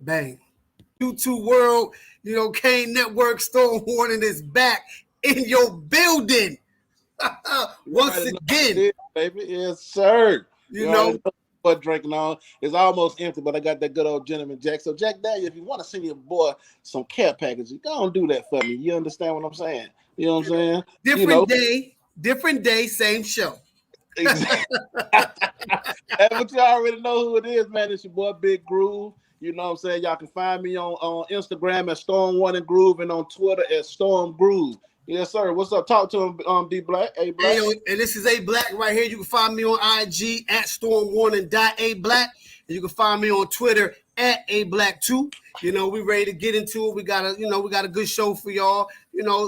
Bang. YouTube world, Kane Network StormWarning is back in your building. Once again. Baby. Yes, sir. You know what drinking on. It's almost empty, but I got that good old gentleman Jack. So Jack Daniel, if you want to send your boy some care packages, go and do that for me. You understand what I'm saying? You know what I'm saying? Different day, same show. Exactly. But you already know who it is, man. It's your boy Big Groove. You know what I'm saying? Y'all can find me on Instagram at StormWarning Groove and on Twitter at Storm Groove. Yes, sir. What's up? Talk to him, D Black. A Black. Hey, and this is A Black right here. You can find me on IG at StormWarning.ABlack. And you can find me on Twitter at ABlack2. We ready to get into it. We got a good show for y'all.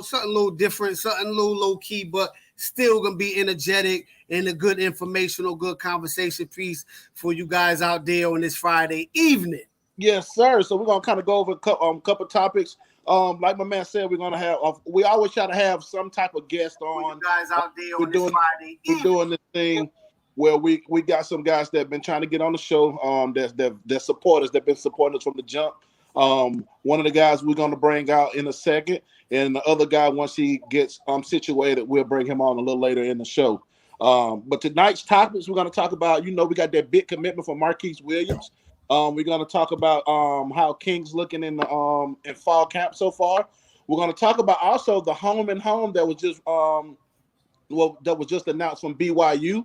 Something a little different, something a little low key, but still gonna be energetic and a good informational, good conversation piece for you guys out there on this Friday evening. Yes, sir. So we're gonna kind of go over a couple topics. Like my man said, we're gonna have. We always try to have some type of guest on. You guys out there on this Friday evening. We're doing this thing where we got some guys that have been trying to get on the show. That support us. That been supporting us from the jump. One of the guys we're gonna bring out in a second, and the other guy, once he gets situated, we'll bring him on a little later in the show. But tonight's topics, we're gonna talk about. We got that big commitment from Markeith Williams. We're gonna talk about how King's looking in the in fall camp so far. We're gonna talk about also the home and home that was just announced from BYU.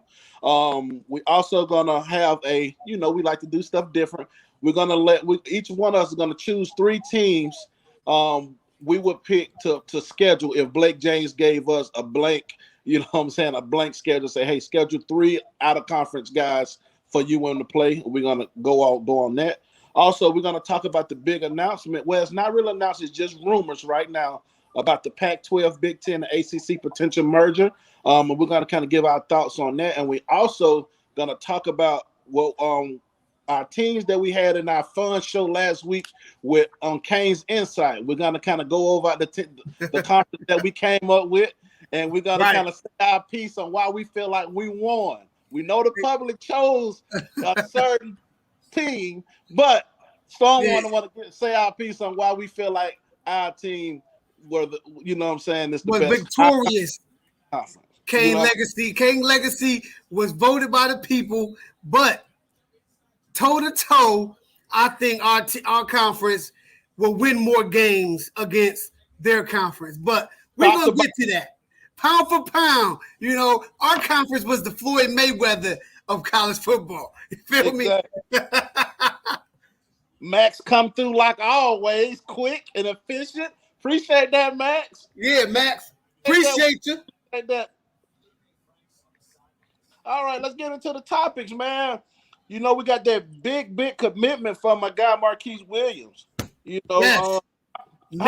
We also gonna have we like to do stuff different. We're gonna each one of us is gonna choose 3 teams we would pick to schedule if Blake James gave us a blank, a blank schedule. Say, hey, schedule 3 out of conference guys for you in the play. We're gonna go on that. Also, we're gonna talk about the big announcement. Well, it's not really announced; it's just rumors right now about the Pac-12, Big Ten, and ACC potential merger. And we're gonna kind of give our thoughts on that, and we also gonna talk about our teams that we had in our fun show last week with Kane's Insight. We're gonna kind of go over the conference that we came up with, and we're gonna kind of say our piece on why we feel like we won. We know the public chose a certain team, but StormWarning want to say our piece on why we feel like our team were the, is the best. Victorious. King Legacy was voted by the people, but toe to toe, I think our conference will win more games against their conference. But we're gonna get to that. Pound for pound, our conference was the Floyd Mayweather of college football. You feel me? Max come through like always, quick and efficient. Appreciate that, Max. Yeah, Max. Appreciate you. That. All right, let's get into the topics, man. We got that big commitment from my guy Markeith Williams. Yes. How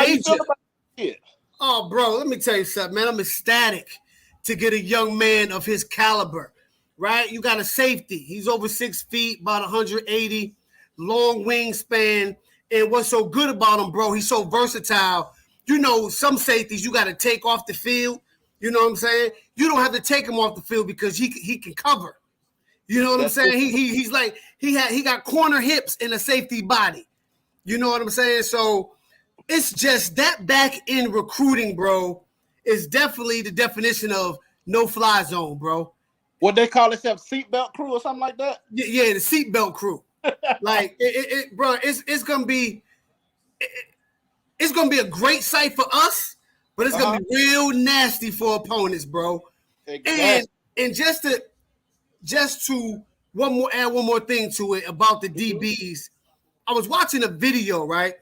you feel about it? Oh, bro, let me tell you something, man. I'm ecstatic to get a young man of his caliber, right? You got a safety. He's over 6 feet, about 180, long wingspan. And what's so good about him, bro, he's so versatile. Some safeties you got to take off the field. You know what I'm saying? You don't have to take him off the field because he can cover. You know what I'm saying? He's like he got corner hips and a safety body. You know what I'm saying? So it's just that back end recruiting, bro, is definitely the definition of no-fly zone, bro. What they call themselves, seatbelt crew or something like that? Yeah, the seatbelt crew. Like bro, it's gonna be a great sight for us, but it's gonna be real nasty for opponents, bro. Exactly. And just to add one more thing to it about the DBs. I was watching a video, right,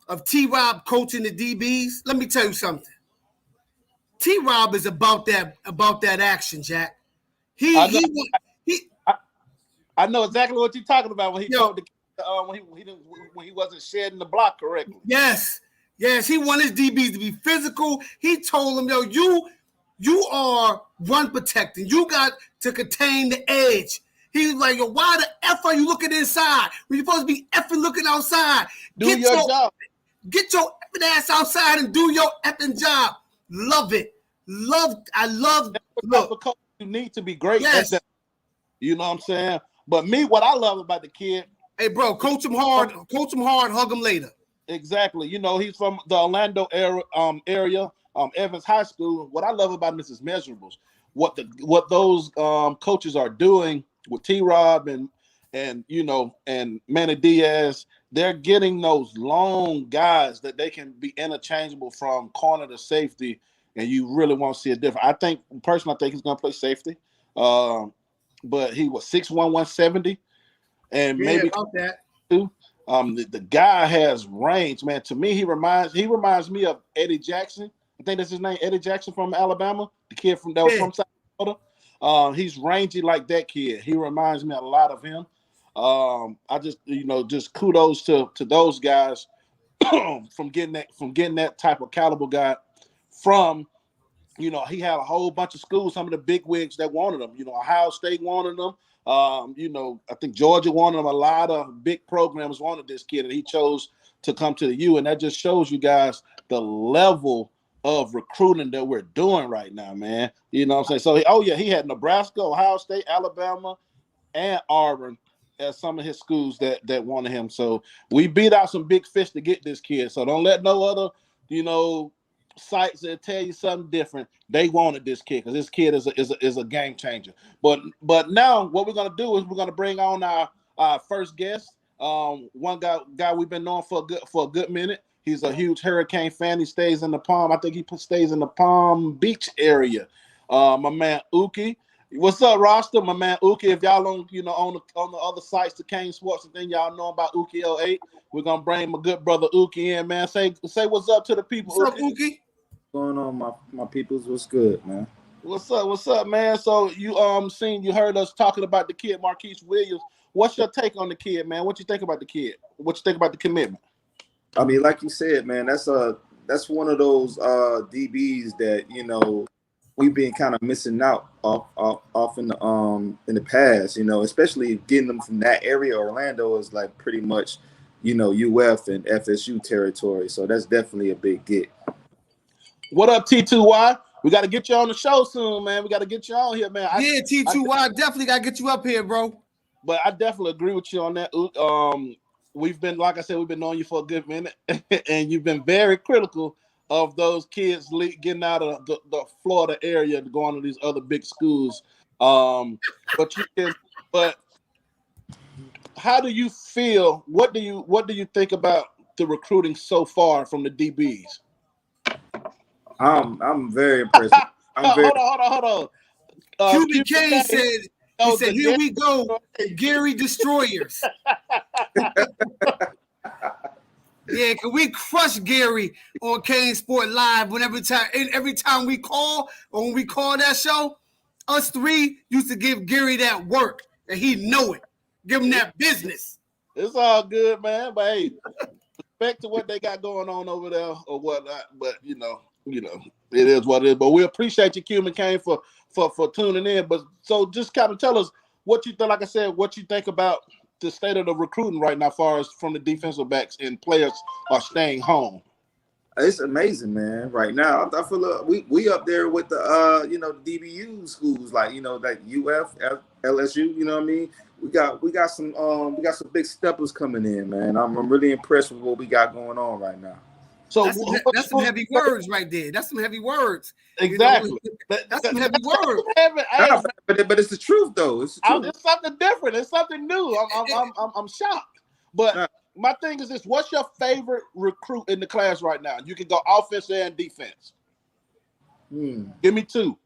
of T-Rob coaching the DBs. Let me tell you something. T-Rob is about that action, Jack. I know exactly what you're talking about when he told when he wasn't shedding the block correctly. Yes, he wanted his DBs to be physical. He told them, you are run protecting. You got to contain the edge. He was like, why the F are you looking inside when you're supposed to be effing looking outside? Get your job. Get your effing ass outside and do your effing job. Love it. I love look. You need to be great. Yes. You know what I'm saying? But what I love about the kid, Hey, bro, coach him hard, hug him later. Exactly. You know, he's from the Orlando area, Evans High School. What I love about this is measurables. What those coaches are doing with T-Rob and you know and Manny Diaz, they're getting those long guys that they can be interchangeable from corner to safety, and you really want to see a difference. I think personally, I think he's going to play safety, but he was 6'1", 170, and maybe about that. Too. The guy has range, man. To me, he reminds me of Eddie Jackson. I think that's his name, Eddie Jackson from Alabama, the kid from South Dakota. He's rangy like that kid. He reminds me a lot of him. I just kudos to those guys from getting that type of caliber guy from. You know, he had a whole bunch of schools, some of the big wigs that wanted him. You know, Ohio State wanted him. You know, I think Georgia wanted him. A lot of big programs wanted this kid, and he chose to come to the U. And that just shows you guys the level of recruiting that we're doing right now, man. You know what I'm saying? So, he had Nebraska, Ohio State, Alabama, and Auburn as some of his schools that wanted him. So we beat out some big fish to get this kid. So don't let no other, sites that tell you something different. They wanted this kid because this kid is a game changer. But now what we're gonna do is we're gonna bring on our first guest. One guy we've been knowing for a good minute. He's a huge Hurricane fan. He stays in the Palm. I think he stays in the Palm Beach area. My man Uki. What's up, Roster? My man Uki. If y'all on the other sites, the Kane Sports and thing, y'all know about Uki 08. We're gonna bring my good brother Uki in, man. Say what's up to the people. What's up, Uki? Going on, my peoples? What's good, man? What's up, man? So you heard us talking about the kid Markeith Williams. What's your take on the kid, man? What you think about the kid? What you think about the commitment? I mean, like you said, man, that's one of those DBs that we've been kind of missing out off in the past. Especially getting them from that area. Orlando is like pretty much UF and FSU territory, so that's definitely a big get. What up, T2Y? We got to get you on the show soon, man. We got to get you on here, man. T2Y, definitely got to get you up here, bro. But I definitely agree with you on that. We've been, like I said, we've been knowing you for a good minute, and you've been very critical of those kids getting out of the Florida area and going to these other big schools. But how do you feel? What do you think about the recruiting so far from the DBs? I'm very impressed. Hold on. Cuban Kane said, "Here we go, Gary Destroyers." Yeah, can we crush Gary on Kane Sport Live every time we call, or when we call that show? Us three used to give Gary that work, and he know it. Give him that business. It's all good, man. But hey, respect to what they got going on over there or whatnot. But it is what it is. But we appreciate you, Cuban Kane, for tuning in. But so just kind of tell us what you think. Like I said, what you think about the state of the recruiting right now, as far as from the defensive backs and players are staying home. It's amazing, man. Right now, I feel we up there with the the DBU schools like UF, LSU. You know what I mean? We got some big steppers coming in, man. I'm really impressed with what we got going on right now. So that's some heavy words right there. That's some heavy words. Exactly. That's some heavy words. But it's the truth, though. It's something different. It's something new. I'm shocked. But my thing is this: what's your favorite recruit in the class right now? You can go offense and defense. Give me two.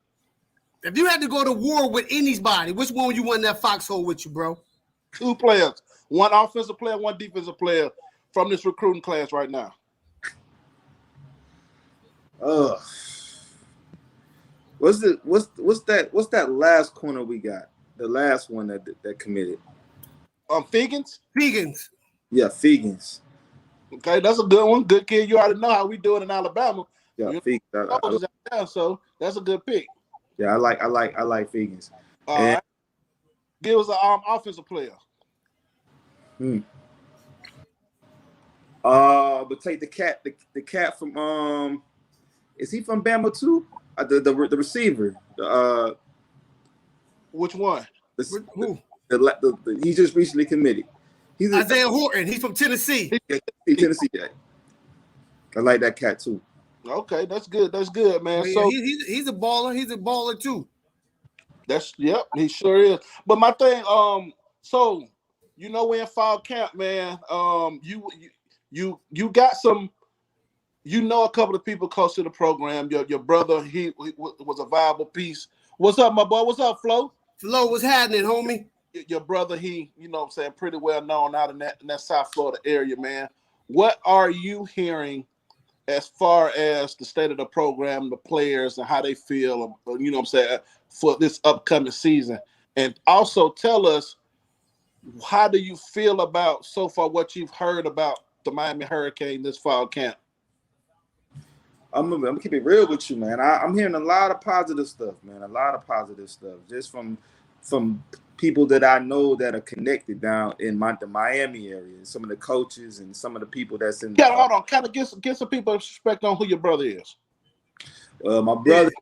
If you had to go to war with anybody, which one would you want in that foxhole with you, bro? Two players, one offensive player, one defensive player from this recruiting class right now. What's that last corner we got? The last one that committed. Fegans? Fegans. Yeah, Fegans. Okay, that's a good one. Good kid. You already know how we do it in Alabama. Yeah, Fegans. So that's a good pick. Yeah, I like Fegans. All right. Give us an offensive player. But take the cat from is he from Bama too? The receiver. Which one? He just recently committed. He's Isaiah Horton. He's from Tennessee. Tennessee guy. I like that cat too. Okay, that's good. That's good, man. Yeah, So he's a baller. He's a baller too. he sure is. But my thing, so we're in fall camp, man. You got some. A couple of people close to the program. Your brother, he was a viable piece. What's up, my boy? What's up, Flo? Flo, what's happening, homie? Your brother, he, pretty well known out in that South Florida area, man. What are you hearing as far as the state of the program, the players, and how they feel, for this upcoming season? And also tell us, how do you feel about so far what you've heard about the Miami Hurricane this fall camp? I'm gonna keep it real with you, man. I'm hearing a lot of positive stuff, man. A lot of positive stuff, just from people that I know that are connected down in the Miami area. Some of the coaches and some of the people that's in. Yeah, hold on. Kind of get some people respect on who your brother is. My brother,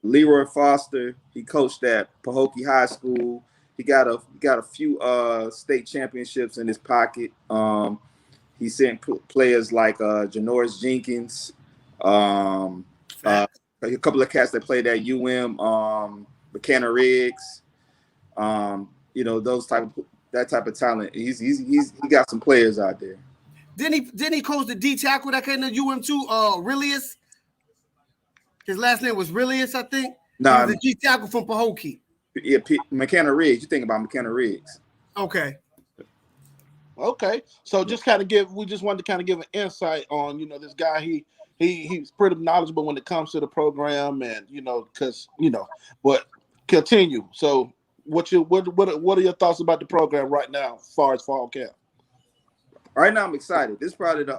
Leroy Foster. He coached at Pahokee High School. He got a few state championships in his pocket. He sent players like Janoris Jenkins. A couple of cats that played at McKenna Riggs, that type of talent. He got some players out there. Didn't he coach the D tackle that came to too? Rillius. His last name was Rillius, I think. No, he was the D tackle from Pahokee. Yeah, McKenna Riggs. You think about McKenna Riggs? Okay. So just we just wanted to kind of give an insight on this guy. He's pretty knowledgeable when it comes to the program, and but continue. So what are your thoughts about the program right now as far as fall camp? Right now I'm excited. This is probably the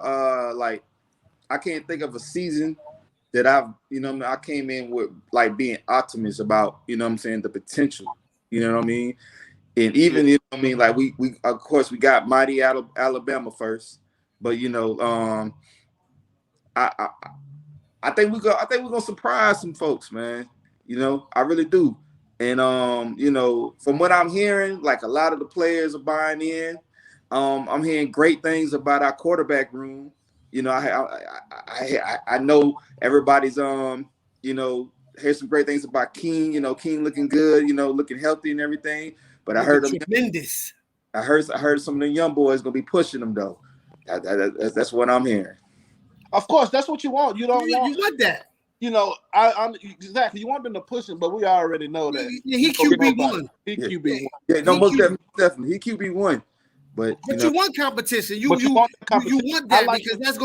I can't think of a season that I came in with being optimist about, the potential. You know what I mean? And even we of course we got mighty Alabama first, but I think we're gonna surprise some folks, man. I really do. And from what I'm hearing, a lot of the players are buying in. I'm hearing great things about our quarterback room. I know everybody's here's some great things about King. King looking good. Looking healthy and everything. But I heard tremendous. I heard some of the young boys gonna be pushing them though. That's what I'm hearing. Of course, that's what you want. You want that. I'm exactly. You want them to push him, but we already know that. Yeah, he QB1. He QB1. Yeah, no, most definitely. He QB1. But you want competition. You want that because that's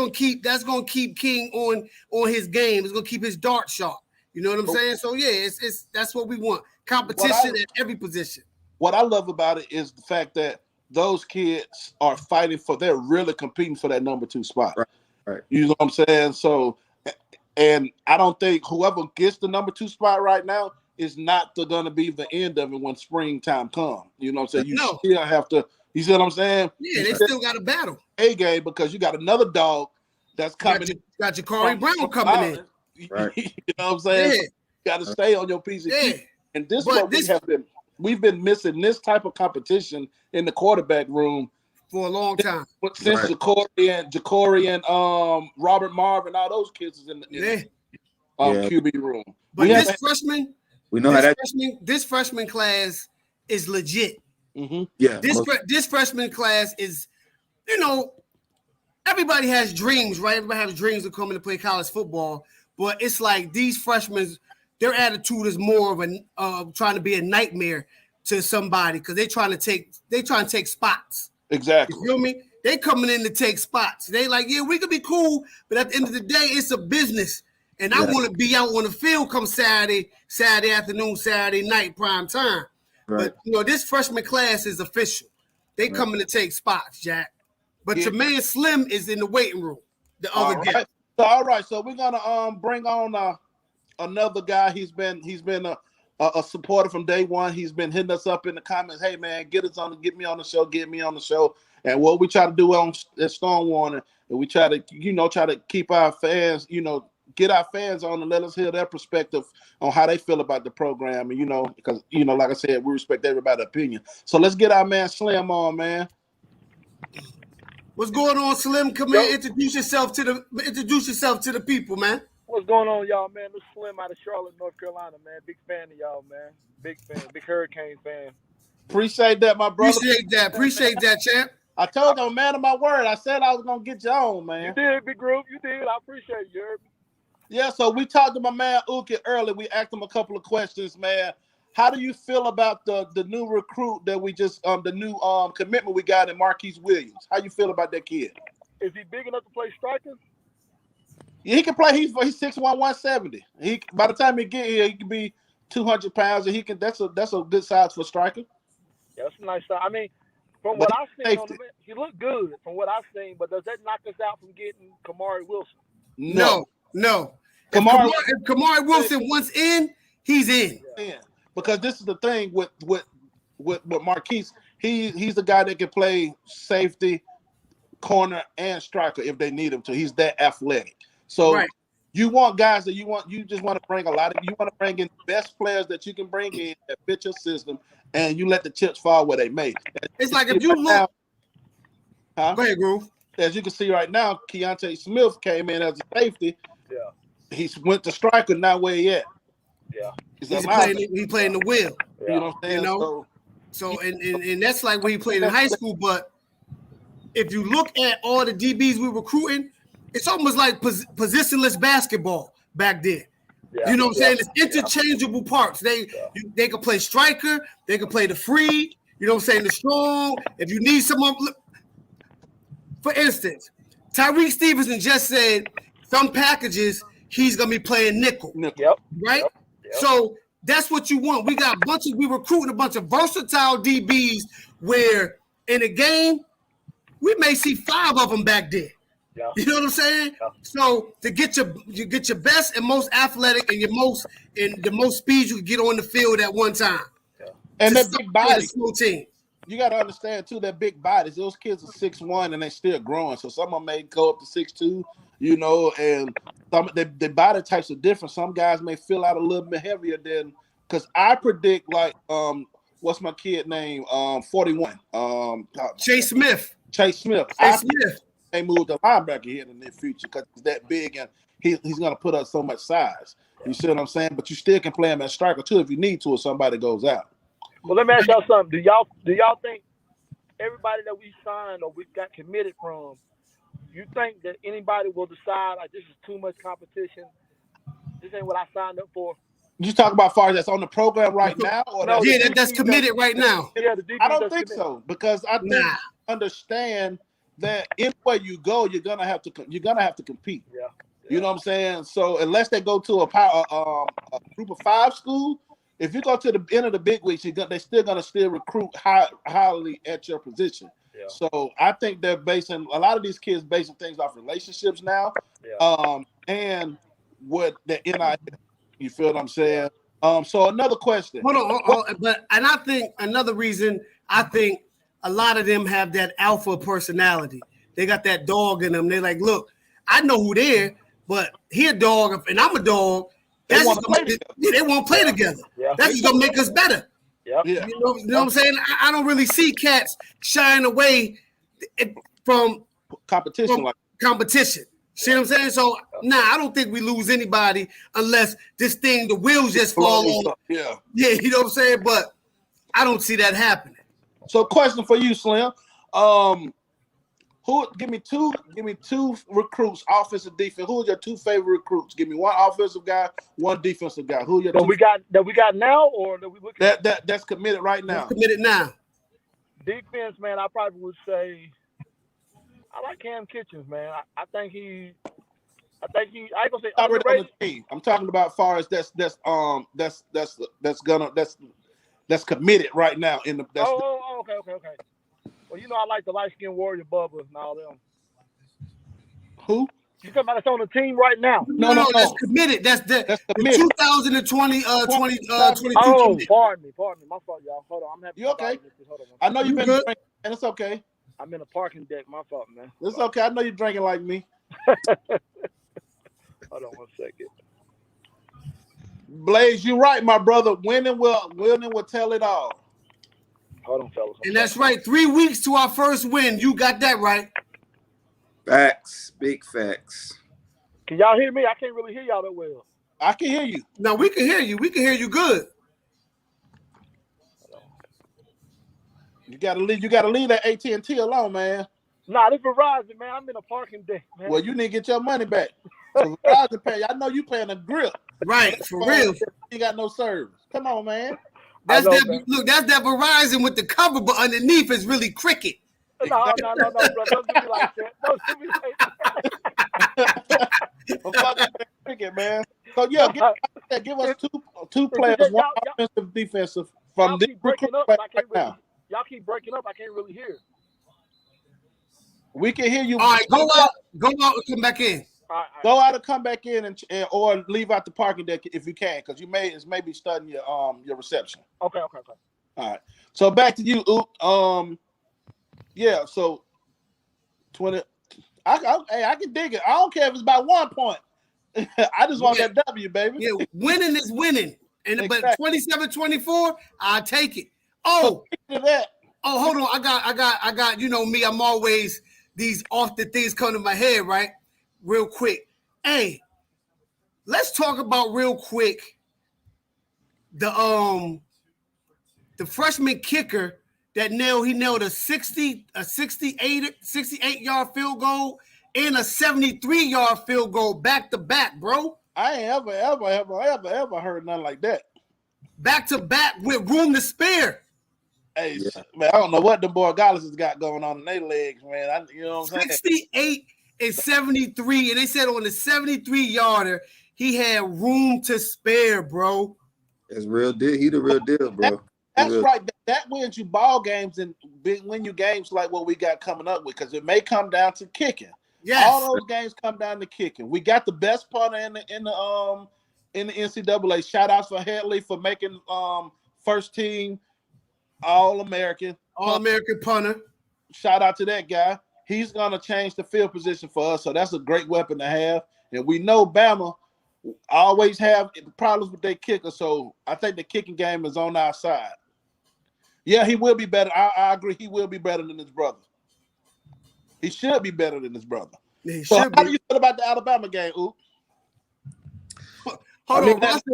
gonna keep King on his game. It's gonna keep his dart sharp. You know what I'm saying? So yeah, that's what we want. Competition at every position. What I love about it is the fact that those kids are fighting they're really competing for that number 2 spot. Right. You know what I'm saying? So, and I don't think whoever gets the number 2 spot right now is not going to be the end of it when springtime comes. You know what I'm saying? You still have to. You see what I'm saying? Yeah, they still got a battle. A game because you got another dog that's coming. Got Ja'Cory Brown coming in. Right. You know what I'm saying? Yeah. You got to stay on your piece of cake. And we've been missing this type of competition in the quarterback room for a long time. Since Ja'Cory and Robert Marvin, all those kids is in the QB room. But this freshman, we know this freshman class is legit. Mm-hmm. Yeah. This freshman class is, everybody has dreams, right? Everybody has dreams of coming to play college football, but it's like these freshmen, their attitude is more of trying to be a nightmare to somebody because they're trying to take spots. Exactly. You feel me? They coming in to take spots. They like, yeah, we could be cool, but at the end of the day, it's a business. And I want to be out on the field come Saturday afternoon, Saturday night, prime time. Right. But this freshman class is official. They coming to take spots, Jack. But your man Slim is in the waiting room. The other guy. All right. So we're gonna bring on another guy. He's been a supporter from day one. He's been hitting us up in the comments. Hey man, get me on the show. And what we try to do at StormWarning, and we try to keep our fans, get our fans on and let us hear their perspective on how they feel about the program. And because like I said, we respect everybody's opinion. So let's get our man Slim on, man. What's going on, Slim? Come in, introduce yourself to the people, man. What's going on, y'all, man? This is Slim out of Charlotte, North Carolina, man. Big fan of y'all, man. Big fan, big Hurricane fan. Appreciate that, my brother. Appreciate that, champ. I told you, I'm a man of my word. I said I was gonna get you on, man. You did, big group. You did. I appreciate you. Yeah, so we talked to my man Uki earlier. We asked him a couple of questions, man. How do you feel about the new recruit that we just the new commitment we got in Markeith Williams? How you feel about that kid? Is he big enough to play striker? Yeah, he can play. He's 6'1", 170. He by the time he get here, he can be 200 pounds, and he can. That's a good size for a striker. Yeah, that's a nice size. I mean, from what I've seen, he looked good from what I've seen. But does that knock us out from getting Kamari Wilson? No. If Kamari Wilson wants in, he's in. Yeah. Because this is the thing with Markeith. He's the guy that can play safety, corner, and striker if they need him to. He's that athletic. So you want guys that you just want to bring you want to bring in the best players that you can bring in that fit your system, and you let the chips fall where they may. It's like if you look. Go ahead, Groove. As you can see right now, Keontae Smith came in as a safety. Yeah. He went to striker, not where he at. Yeah. He's playing the wheel. Yeah. You know what I'm saying? You know? So and that's like when he played in high school. But if you look at all the DBs we recruiting, it's almost like positionless basketball back then. Yeah. You know what I'm saying? It's interchangeable parts. They can play striker, they can play the free, you know what I'm saying, the strong. If you need someone, for instance, Tyreek Stevenson just said some packages he's gonna be playing nickel. Yep. Right? Yep. So that's what you want. We recruiting a bunch of versatile DBs where in a game we may see 5 of them back there. Yeah. You know what I'm saying? Yeah. So to get your best and most athletic and the most speed you can get on the field at one time. Yeah. And that big body. Team. You got to understand too that big bodies. Those kids are 6'1" and they still growing. So some of them may go up to 6'2", you know, and some the body types are different. Some guys may feel out a little bit heavier than because I predict like what's my kid name? 41. Chase Smith. They moved the linebacker here in the near future because he's that big and he's going to put up so much size. You see what I'm saying? But you still can play him as striker too if you need to if somebody goes out. Well, let me ask y'all something. Do y'all think everybody that we signed or we got committed from, you think that anybody will decide like this is too much competition? This ain't what I signed up for. You talk about far that's on the program right now, or that's committed right now. Yeah, I don't think so because I think understand that anywhere you go, you're gonna have to compete. Yeah. You know what I'm saying? So unless they go to a group of 5 school, if you go to the end of the big weeks, they're still gonna recruit highly at your position. Yeah. So I think they're basing a lot of these kids basing things off relationships now, and what the NIL. You feel what I'm saying? So another question. Hold on. I think another reason, I think a lot of them have that alpha personality. They got that dog in them. They're like, look, I know who they're, but he a dog and I'm a dog. They want to play together. Yeah. That's just gonna make us better. Yeah. You know what I'm saying? I don't really see cats shying away from competition. See what I'm saying? So I don't think we lose anybody unless the wheels just fall off. Yeah, you know what I'm saying? But I don't see that happening. So question for you, Slim. Give me two recruits, offensive, defense. Who are your 2 favorite recruits? Give me one offensive guy, one defensive guy. Who are your we got now or that we looking at? That's committed right now. That's committed now. Defense, man, I probably would say I like Cam Kitchens, man. I think he. I ain't gonna say already on the team. I'm talking about far as that's committed right now in the. Okay. Well, you know I like the light skinned Warrior Bubba and all them. Who? You talking about that's on the team right now? No. That's committed. That's committed. 2020, 22. Oh, pardon me. My fault, y'all. Hold on, I'm having. You okay? Hold on. I know you've been drinking, and it's okay. I'm in a parking deck. My fault, man. It's okay. I know you're drinking like me. Hold on 1 second. Blaze, you're right, my brother. Winning will tell it all. Hold on, fellas. And that's right. 3 weeks to our first win. You got that right. Facts, big facts. Can y'all hear me? I can't really hear y'all that well. I can hear you. No, we can hear you. We can hear you good. You gotta leave that AT&T alone, man. Nah, this Verizon, man. I'm in a parking deck, man. Well, you need to get your money back. So Verizon pay. I know you paying a grip. Right, for real. You got no service. Come on, man. That's know, that. man. Look, that's that Verizon with the cover, but underneath is really cricket. No, bro. Don't do me like that. Don't do me like that. Well, fuck that cricket, man. So yeah, give us two players, one offensive, defensive from this breaking up. right I can't really, now. y'all keep breaking up. I can't really hear. We can hear you. All right, go out and come back in. All right. Go out and come back in, and or leave out the parking deck if you can, because it's maybe studying your reception. Okay. All right. So back to you, Oop. Yeah. So 20. I can dig it. I don't care if it's by 1 point. I just want that W, baby. Yeah, winning is winning. And Exactly. But 27-24, I'll take it. Oh, hold on. I got, you know me, I'm always these off the things come to my head, right? Real quick. Hey, let's talk about real quick the freshman kicker that nailed a 68 yard field goal and a 73-yard field goal back to back, bro. I ain't ever heard nothing like that. Back to back with room to spare. Hey, man, I don't know what the boy Gallis has got going on in their legs, man. You know what I'm saying? 68 and 73, and they said on the 73-yarder he had room to spare, bro. That's real deal. He the real deal, bro. That's right. That wins you ball games and win you games like what we got coming up with, because it may come down to kicking. Yes. All those games come down to kicking. We got the best punter in the NCAA. Shout outs for Headley for making first team All-American punter. Shout out to that guy. He's gonna change the field position for us, so that's a great weapon to have. And we know Bama always have problems with their kicker, so I think the kicking game is on our side. Yeah, he will be better. I agree. He will be better than his brother. He should be better than his brother. He so should how be. do you feel about the Alabama game, Oop? Hold on, Roster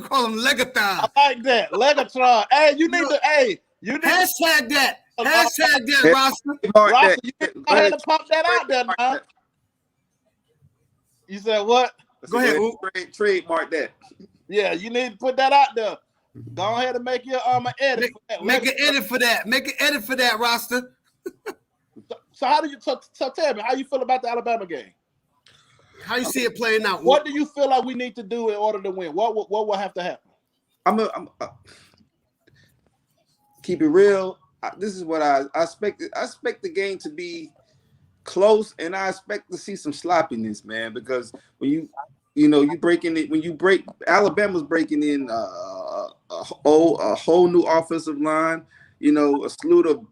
called him Legathon. I like that. Legatron. Hey, you need hashtag that. Hashtag that, Roster. Roster, you need to go ahead and pump that out there, man. You said what? Go ahead, Oop. Trademark that. Yeah, you need to put that out there. Go ahead and make your edit. Make an edit for that. Make an edit for that, Roster. So how do you tell me how you feel about the Alabama game? How you see it playing out? What do you feel like we need to do in order to win? What will have to happen? I'm keep it real. This is what I expect. I expect the game to be close, and I expect to see some sloppiness, man. Because when Alabama's breaking in a whole new offensive line. You know, a slew of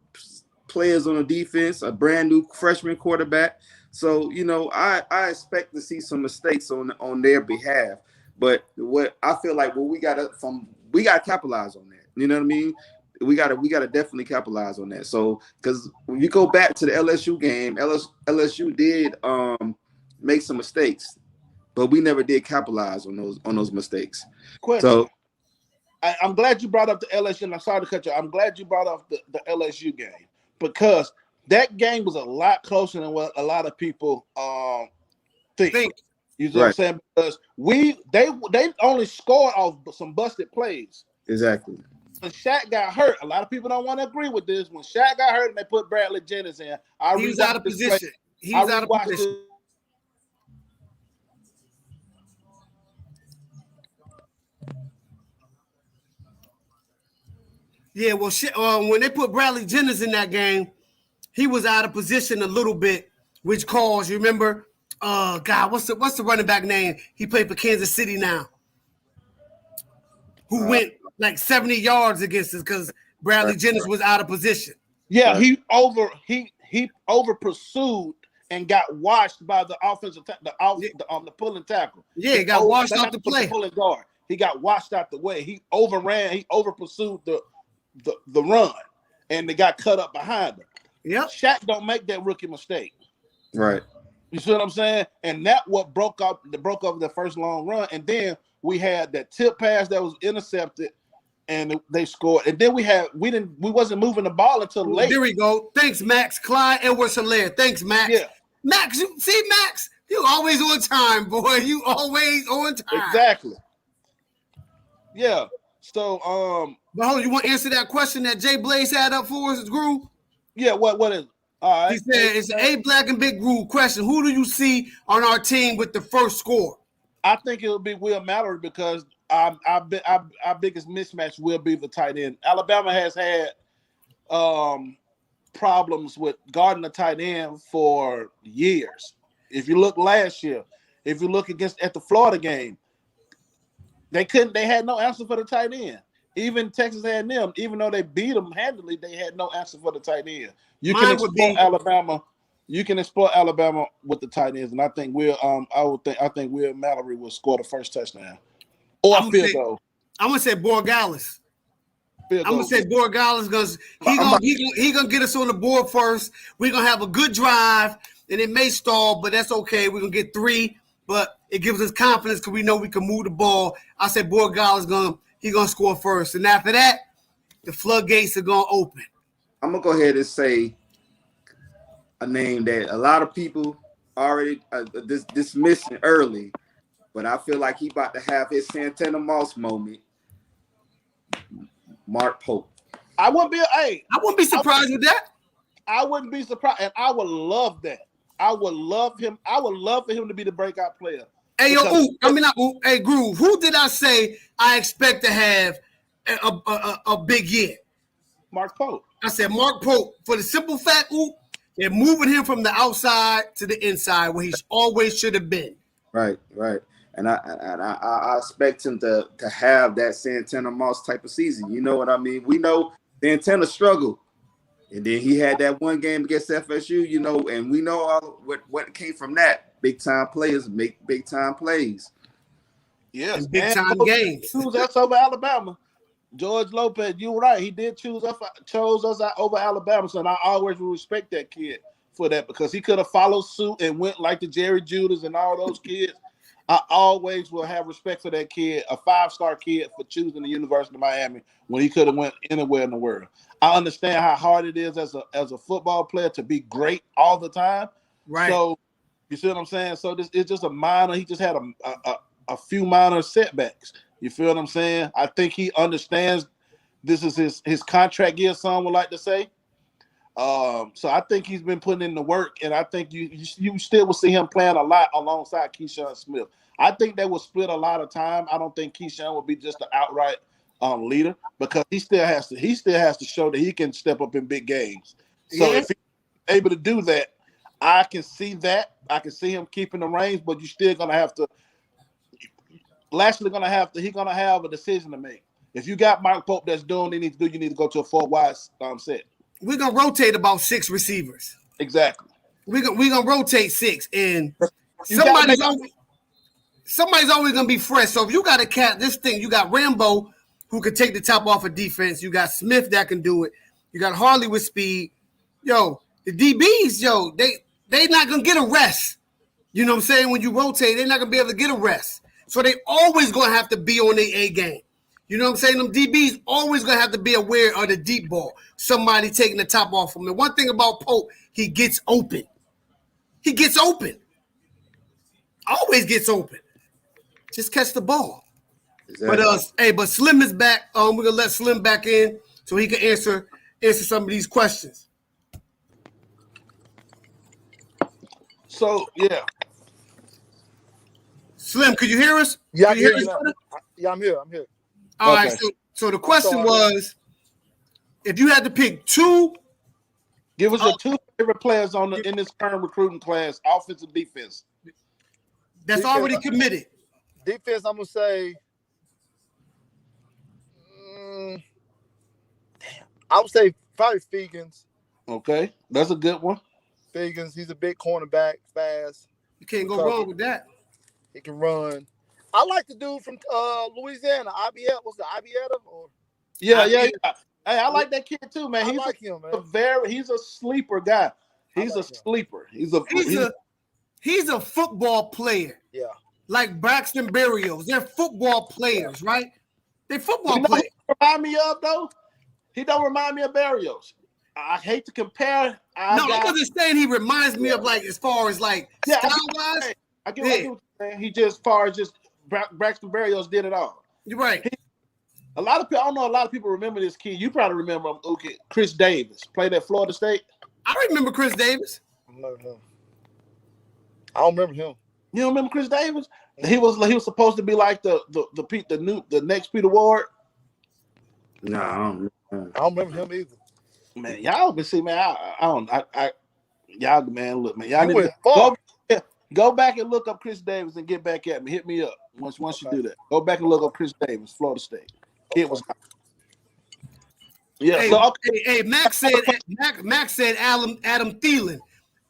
players on the defense, a brand new freshman quarterback. So, you know, I expect to see some mistakes on their behalf. But what I feel like we gotta capitalize on that. You know what I mean? We gotta definitely capitalize on that. So, because when you go back to the LSU game, LSU did make some mistakes, but we never did capitalize on those mistakes. Question. So I'm glad you brought up the LSU, and I'm sorry to cut you. I'm glad you brought up the LSU game, because that game was a lot closer than what a lot of people think. You know what I'm saying? Because they only scored off some busted plays. Exactly. When Shaq got hurt, a lot of people don't want to agree with this. When Shaq got hurt and they put Bradley Jennings in, he was out of position. He was out of position. Yeah, well, when they put Bradley Jennings in that game, he was out of position a little bit, which caused, you remember, what's the running back name? He played for Kansas City now. Who went like 70 yards against us because Bradley Jennings was out of position. Yeah, he over pursued and got washed by the offensive the pulling tackle. Yeah, he got washed out the play. Pulling guard. He got washed out the way. He overran. He over pursued the run, and they got cut up behind him. Yep. Shaq don't make that rookie mistake. Right. You see what I'm saying? And that what broke up the first long run. And then we had that tip pass that was intercepted, and they scored. And then we wasn't moving the ball until late. There we go. Thanks, Max. Clyde Edwards-Helaire. Thanks, Max. Yeah. Max, Max, you always on time, boy. You always on time. Exactly. Yeah. So but hold on, you want to answer that question that Jay Blaze had up for us, Groove? Yeah, what is it? All right. He said it's an A Black and Big Groove question. Who do you see on our team with the first score? I think it'll be Will Mallory because our biggest mismatch will be the tight end. Alabama has had problems with guarding the tight end for years. If you look last year, if you look at the Florida game, they had no answer for the tight end. Even Texas A&M, even though they beat them handily, they had no answer for the tight end. You can exploit Alabama. You can exploit Alabama with the tight ends, and I think I think Will Mallory will score the first touchdown or a field goal. I'm gonna say Borregales. I'm gonna say Borregales because he gonna get us on the board first. We're gonna have a good drive, and it may stall, but that's okay. We're gonna get 3, but it gives us confidence because we know we can move the ball. I said Borregales gonna score first, and after that, the floodgates are gonna open. I'm gonna go ahead and say a name that a lot of people already dismissing early, but I feel like he about to have his Santana Moss moment. Mark Pope. I wouldn't be surprised with that. I wouldn't be surprised, and I would love that. I would love him. I would love for him to be the breakout player. Hey, hey, Groove, who did I say I expect to have a big year? Mark Pope. I said Mark Pope for the simple fact, they're moving him from the outside to the inside where he always should have been. Right. And I expect him to have that Santana Moss type of season. You know what I mean? We know Santana struggled. And then he had that one game against FSU, and we know all what came from that. Big time players make big time plays. Yes, big time games. Choose us over Alabama. George Lopez, you were right. He did chose us over Alabama, so I always will respect that kid for that because he could have followed suit and went like the Jerry Judas and all those kids. I always will have respect for that kid, a 5-star kid, for choosing the University of Miami when he could have went anywhere in the world. I understand how hard it is as a football player to be great all the time. Right. So you see what I'm saying? So it's just a minor. He just had a few minor setbacks. You feel what I'm saying? I think he understands this is his contract year, some would like to say. So I think he's been putting in the work, and I think you still will see him playing a lot alongside Keyshawn Smith. I think they will split a lot of time. I don't think Keyshawn will be just an outright leader because he still has to show that he can step up in big games. So if he's able to do that, I can see that. I can see him keeping the reins, but you're still gonna have to. Lashley he's gonna have a decision to make. If you got Mark Pope that's doing what he needs to do, you need to go to a 4-wide set. We're gonna rotate about 6 receivers. Exactly. We're gonna rotate 6, and somebody's always gonna be fresh. So if you got a cat, this thing, you got Rambo who can take the top off of defense. You got Smith that can do it. You got Harley with speed. The DBs, they not gonna get a rest. You know what I'm saying? When you rotate, they're not gonna be able to get a rest. So they always gonna have to be on their A game. You know what I'm saying? Them DBs always gonna have to be aware of the deep ball. Somebody taking the top off him. And one thing about Pope, he gets open. Always gets open. Just catch the ball. Exactly. But Slim is back. We're gonna let Slim back in so he can answer some of these questions. So yeah. Slim, could you hear us? Yeah, I hear you. Yeah, I'm here. All right. So the question was, if you had to pick 2, give us your 2 favorite players in this current recruiting class, offense and defense. That's defense, already committed. Defense, I'm gonna say. I would say probably Fegans. Okay, that's a good one. Fegans, he's a big cornerback, fast. You can't go wrong with that. He can run. I like the dude from Louisiana, IBL. What's the IBL? Yeah. Hey, I like that kid too, man. I like him, man. He's a sleeper guy. He's a sleeper. He's a football player. Yeah. Like Braxton Berrios. They're football players, right? They're football players. Remind me of though? He don't remind me of Berrios. I hate to compare. I wasn't saying he reminds me of like as far as like style wise. I get what you're saying. He just far as just Braxton Berrios did it all. You're right. A lot of people, I don't know. A lot of people remember this kid. You probably remember him. Okay, Chris Davis played at Florida State. I remember Chris Davis. I don't remember him. You don't remember Chris Davis? He was supposed to be like the next Peter Ward. No, I don't remember him either. Man, y'all been see, man. Y'all, man, look, man. Y'all need to go back and look up Chris Davis and get back at me. Hit me up once you do that. Go back and look up Chris Davis, Florida State. It was. Yeah. Hey, Max said Adam Thielen.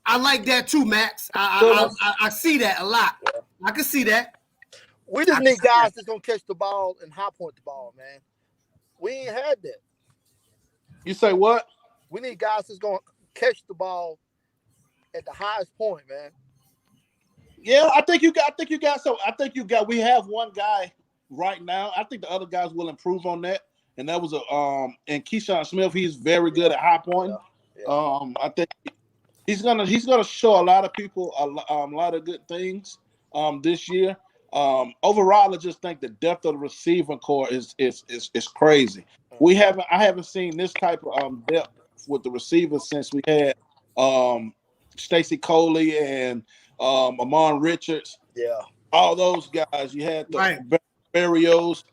I like that too, Max. I see that a lot. Yeah. I can see that. We just need guys that's gonna catch the ball and high point the ball, man. We ain't had that. You say what? We need guys that's gonna catch the ball at the highest point, man. Yeah, I think you got. We have one guy right now. I think the other guys will improve on that. And that was and Keyshawn Smith. He's very good at high point. Yeah. I think he's gonna show a lot of people a lot of good things this year. Overall, I just think the depth of the receiving core is crazy. I haven't seen this type of depth with the receivers since we had Stacey Coley and Amon Richards. Yeah, all those guys. You had the Berrios.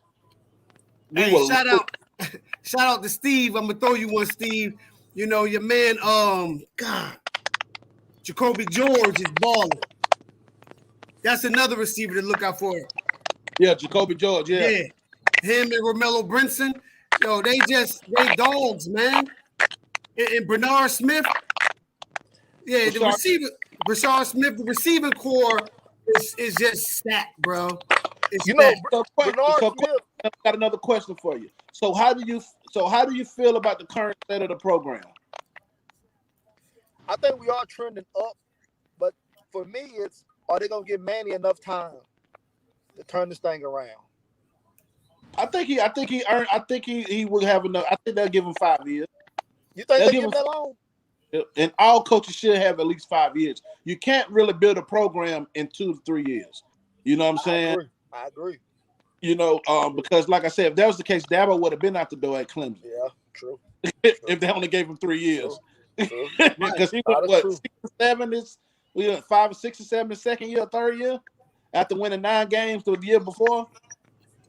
Hey, shout out to Steve. I'm gonna throw you one, Steve. You know your man. Jacoby George is balling. That's another receiver to look out for. Yeah, Jacoby George. Yeah. Him and Romello Brinson. Yo, they dogs, man. And Bernard Smith. Yeah, the receiver, Bernard Smith, the receiving core is just stacked, bro. It's Bernard Smith. I've got another question for you. So how do you feel about the current state of the program? I think we are trending up, but for me, it's are they gonna give Manny enough time to turn this thing around? I think he will have enough. I think they'll give him 5 years. You think they'll give him that long? And all coaches should have at least 5 years. You can't really build a program in 2 to 3 years. You know what I'm saying? I agree. You know, because like I said, if that was the case, Dabo would have been out the door at Clemson. Yeah, true. If they only gave him 3 years. True. Because he was 6 or 7 is 5 or 6 or 7 the second year, third year, after winning 9 games the year before.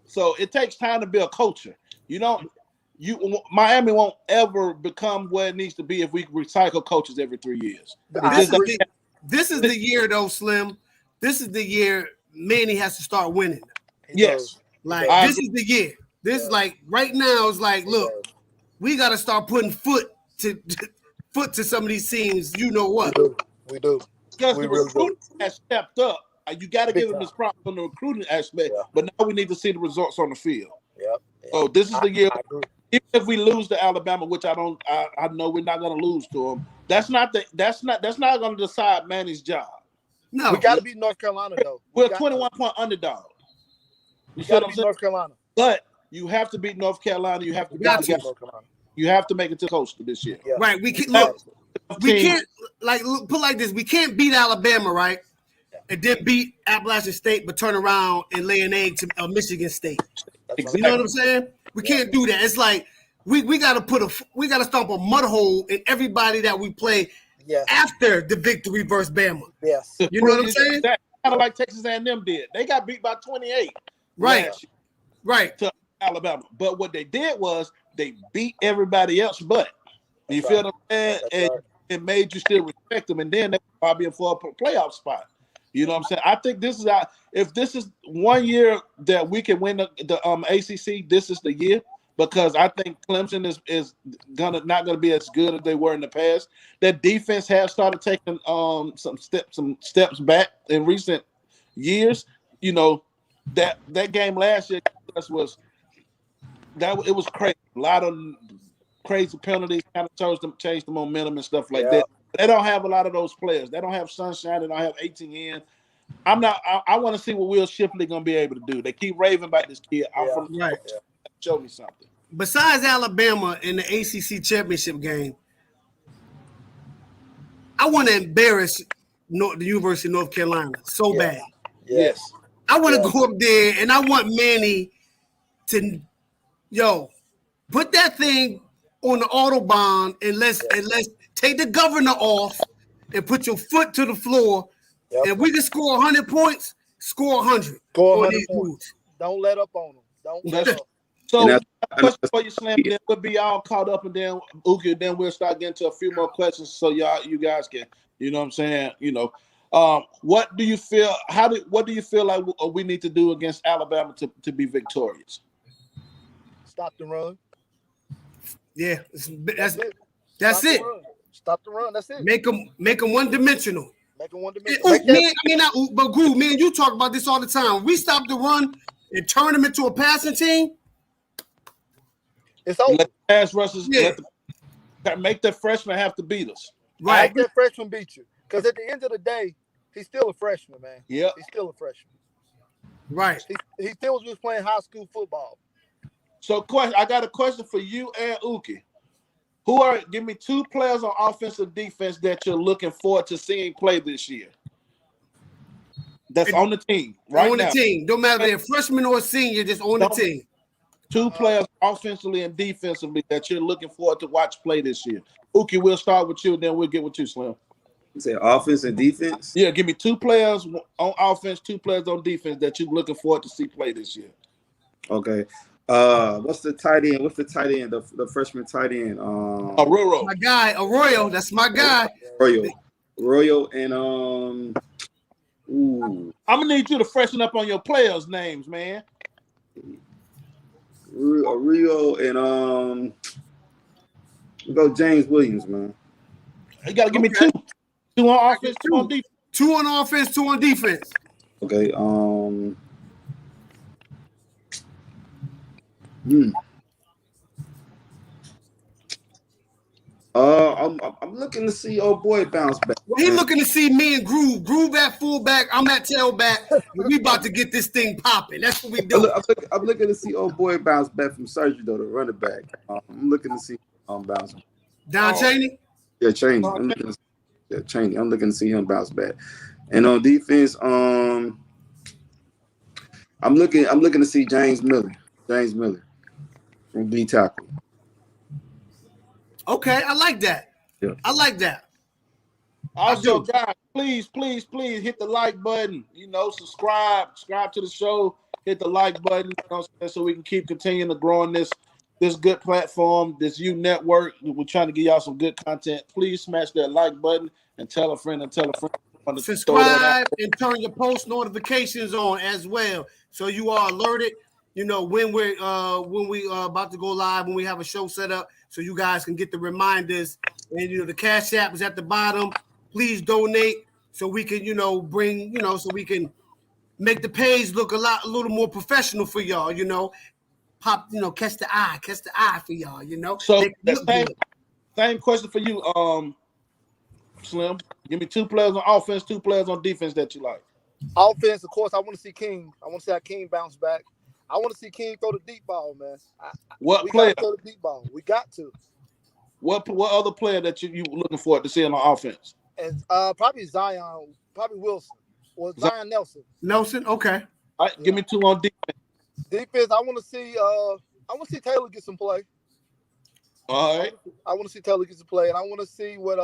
So it takes time to build culture. Miami won't ever become where it needs to be if we recycle coaches every 3 years. This is the year, though, Slim. This is the year Manny has to start winning. Yes. This is the year. This like right now is like, look, we got to start putting foot to some of these teams. You know what? We do. Because the recruiting has stepped up. You got to give him his props on the recruiting aspect. Yeah. But now we need to see the results on the field. Yep. So this is the year. Even if we lose to Alabama, which I know we're not going to lose to them. That's not going to decide Manny's job. No, we got to beat North Carolina though. We're a 21-point underdog. You got to beat North Carolina. But you have to beat North Carolina. You have to beat North Carolina. You have to make it to the coast this year. Yeah. Right. We can't put like this. We can't beat Alabama, right? And then beat Appalachian State, but turn around and lay an egg to Michigan State. Exactly. You know what I'm saying? We can't do that. It's like we got to stomp a mud hole in everybody that we play after the victory versus Bama. Yes. You know what I'm saying? Kind of like Texas A&M did. They got beat by 28. Right. To Alabama. But what they did was they beat everybody else but. You feel what I'm saying? And it made you still respect them. And then they probably be for a playoff spot. You know what I'm saying? I think if this is 1 year that we can win the ACC, this is the year, because I think Clemson is not gonna be as good as they were in the past. Their defense has started taking some steps back in recent years. You know, that game last year it was crazy. A lot of crazy penalties, kind of change the momentum and stuff like that. They don't have a lot of those players. They don't have Sunshine. They don't have 18N. I want to see what Will Shipley gonna be able to do. They keep raving about this kid. Show me something. Besides Alabama in the ACC championship game, I want to embarrass the University of North Carolina so bad. Yes. I want to go up there and I want Manny to, put that thing on the Autobahn and let's take the governor off and put your foot to the floor. Yep. And we can score 100 points, score 100. Score 100 points. Don't let up on them. Don't let up. So, question for you, Slam, then we'll be all caught up, and then Uki, then we'll start getting to a few more questions so you guys can, you know what I'm saying? What do you feel? What do you feel like we need to do against Alabama to be victorious? Stop the run. Yeah, that's it. Stop the run. That's it. Make them one-dimensional. Make them one-dimensional. But Groove, man, you talk about this all the time. We stop the run and turn them into a passing team. It's over. Let the pass rushers make the freshman have to beat us. Right. Make that freshman beat you. Because at the end of the day, he's still a freshman, man. Yeah. He's still a freshman. Right. He still was playing high school football. So, I got a question for you and Uki. Give me 2 players on offense and defense that you're looking forward to seeing play this year. That's on the team, right now. On the team. Don't matter if they're freshman or senior, just on the team. 2 players offensively and defensively that you're looking forward to watch play this year. Uki, we'll start with you, then we'll get with you, Slim. You say offense and defense? Yeah, give me 2 players on offense, 2 players on defense that you're looking forward to see play this year. Okay. What's the tight end? The freshman tight end? Arroyo. My guy, Arroyo. That's my guy. Arroyo and I'm gonna need you to freshen up on your players' names, man. Arroyo and we go James Williams, man. You gotta give me 2. 2 on offense, 2 on defense. 2 on offense, 2 on defense. Okay. I'm looking to see old boy bounce back. Well, he's looking to see me and Groove. Groove at fullback. I'm at tailback. We about to get this thing popping. That's what we do. I'm looking to see old boy bounce back from surgery, though, the running back. I'm looking to see bounce back. Don Chaney? Yeah, Chaney. Chaney. I'm looking to see him bounce back. And on defense, I'm looking to see James Miller from D tackle. Okay, I like that. Yeah. I like that. Also, guys, please hit the like button. Subscribe to the show. Hit the like button, so we can keep continuing to grow on this good platform, this U network. We're trying to give y'all some good content. Please smash that like button and tell a friend. Subscribe and turn your post notifications on as well, so you are alerted. When we about to go live, when we have a show set up, so you guys can get the reminders. And the Cash App is at the bottom. Please donate so we can, bring, so we can make the page look a little more professional for y'all. Pop, catch the eye for y'all. So the same question for you, Slim. Give me 2 players on offense, 2 players on defense that you like. Offense, of course, I want to see King. I want to see how King bounce back. I want to see King throw the deep ball, man. What player? Throw the deep ball. We got to. What other player that you looking forward to seeing on offense? And probably Zion, probably Wilson, or Zion Nelson. Nelson, okay. All right, give me 2 on defense. Defense, I want to see Taylor get some play. All right. I want to see Taylor get some play, and I want to see what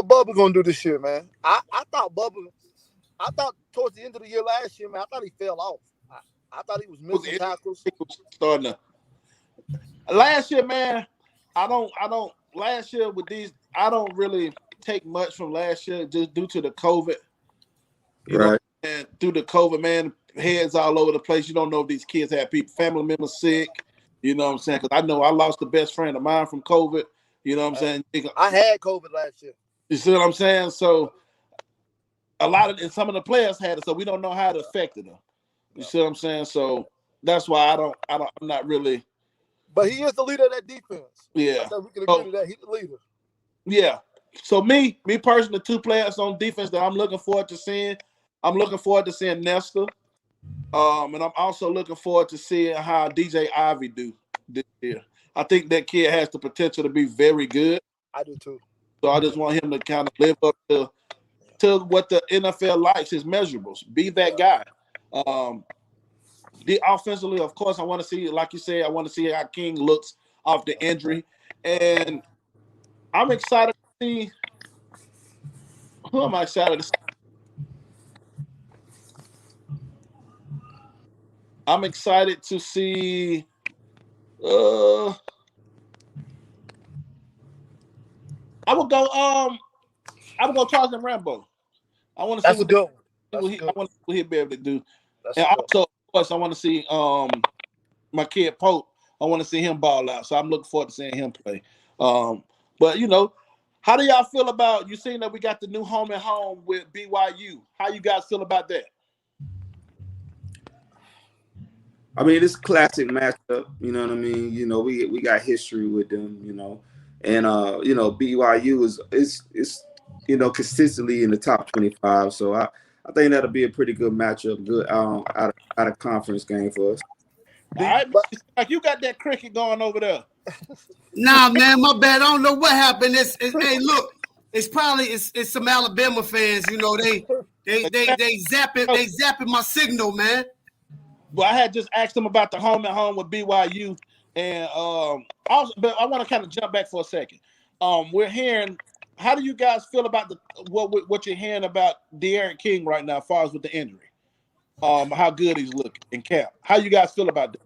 Bubba gonna do this year, man. I thought towards the end of the year last year, man, I thought he fell off. I thought he was missing tackles. Starting to. Last year, man, I don't. Last year with these, I don't really take much from last year just due to the COVID. Right. And through the COVID, man, heads all over the place. You don't know if these kids have family members sick. You know what I'm saying? Because I know I lost the best friend of mine from COVID. You know what I'm saying? I had COVID last year. You see what I'm saying? So and some of the players had it, so we don't know how it affected them. You see what I'm saying? So that's why I'm not really But he is the leader of that defense. Yeah. I think we can agree to that. He's the leader. Yeah. So me personally, 2 players on defense that I'm looking forward to seeing. I'm looking forward to seeing Nestor. And I'm also looking forward to seeing how DJ Ivy do this year. I think that kid has the potential to be very good. I do too. So I just want him to kind of live up to what the NFL likes, his measurables. Be that guy. The offensively, of course, I want to see, like you said, I want to see how King looks off the injury. And I'm excited to see who am I excited to see? I'm excited to see I would go Tarzan Rambo. I want to see what he'll be able to do. And also, of course, I want to see my kid Pope. I want to see him ball out. So I'm looking forward to seeing him play. But how do y'all feel about you seeing that we got the new home and home with BYU? How you guys feel about that? I mean, it's a classic matchup. You know what I mean? We got history with them. And BYU is consistently in the top 25. So I think that'll be a pretty good matchup. Good out of conference game for us. All right, like you got that cricket going over there. Nah, man, my bad. I don't know what happened. Hey, look, it's some Alabama fans. They zapping my signal, man. Well, I had just asked them about the home and home with BYU, and but I want to kind of jump back for a second. We're hearing. How do you guys feel about what you're hearing about D.King right now, as far as with the injury? How good he's looking in camp. How you guys feel about that?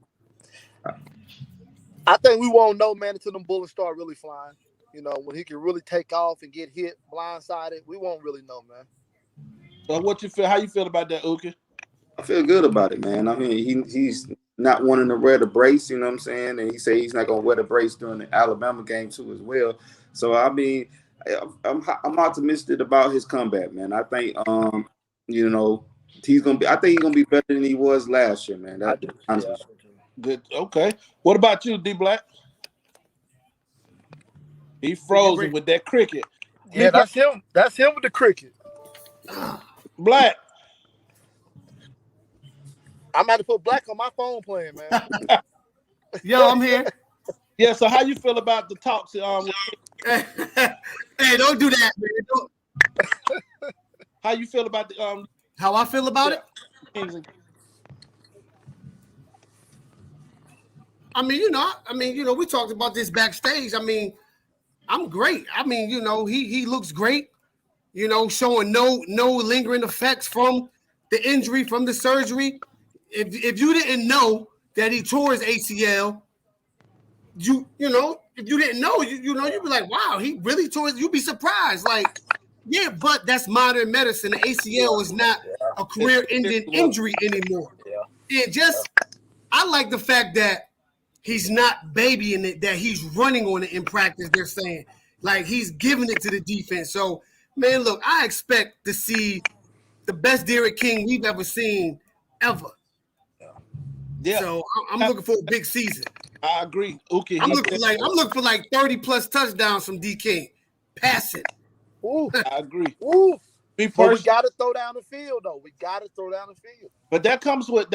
I think we won't know, man, until them bullets start really flying. When he can really take off and get hit blindsided, we won't really know, man. So what you feel? How you feel about that, Uki? I feel good about it, man. I mean, he's not wanting to wear the brace, you know what I'm saying? And he said he's not going to wear the brace during the Alabama game too as well. So, I mean, I'm optimistic about his comeback, man. I think, he's going to be better than he was last year, man. Good. Okay. What about you, D Black? He frozen with that cricket. Yeah, that's him. That's him with the cricket. Black. I'm about to put Black on my phone playing, man. Yo, I'm here. Yeah, so how you feel about the talks? Hey, don't do that, man. Don't. How you feel about the How I feel about it? I mean, we talked about this backstage. I mean, I'm great. I mean, he looks great. Showing no lingering effects from the injury, from the surgery. If you didn't know that he tore his ACL, if you didn't know, you'd be like, wow, he really tore it. You'd be surprised. Like, yeah, but that's modern medicine. The ACL is not a career-ending injury anymore. Yeah. And I like the fact that he's not babying it, that he's running on it in practice, they're saying. Like, he's giving it to the defense. So, man, look, I expect to see the best D.King we've ever seen, ever. Yeah. So I'm looking for a big season. I agree. Okay. I'm looking for like 30+ touchdowns from D.King. Passing. Ooh. I agree. Ooh. But we got to throw down the field, though. But that comes with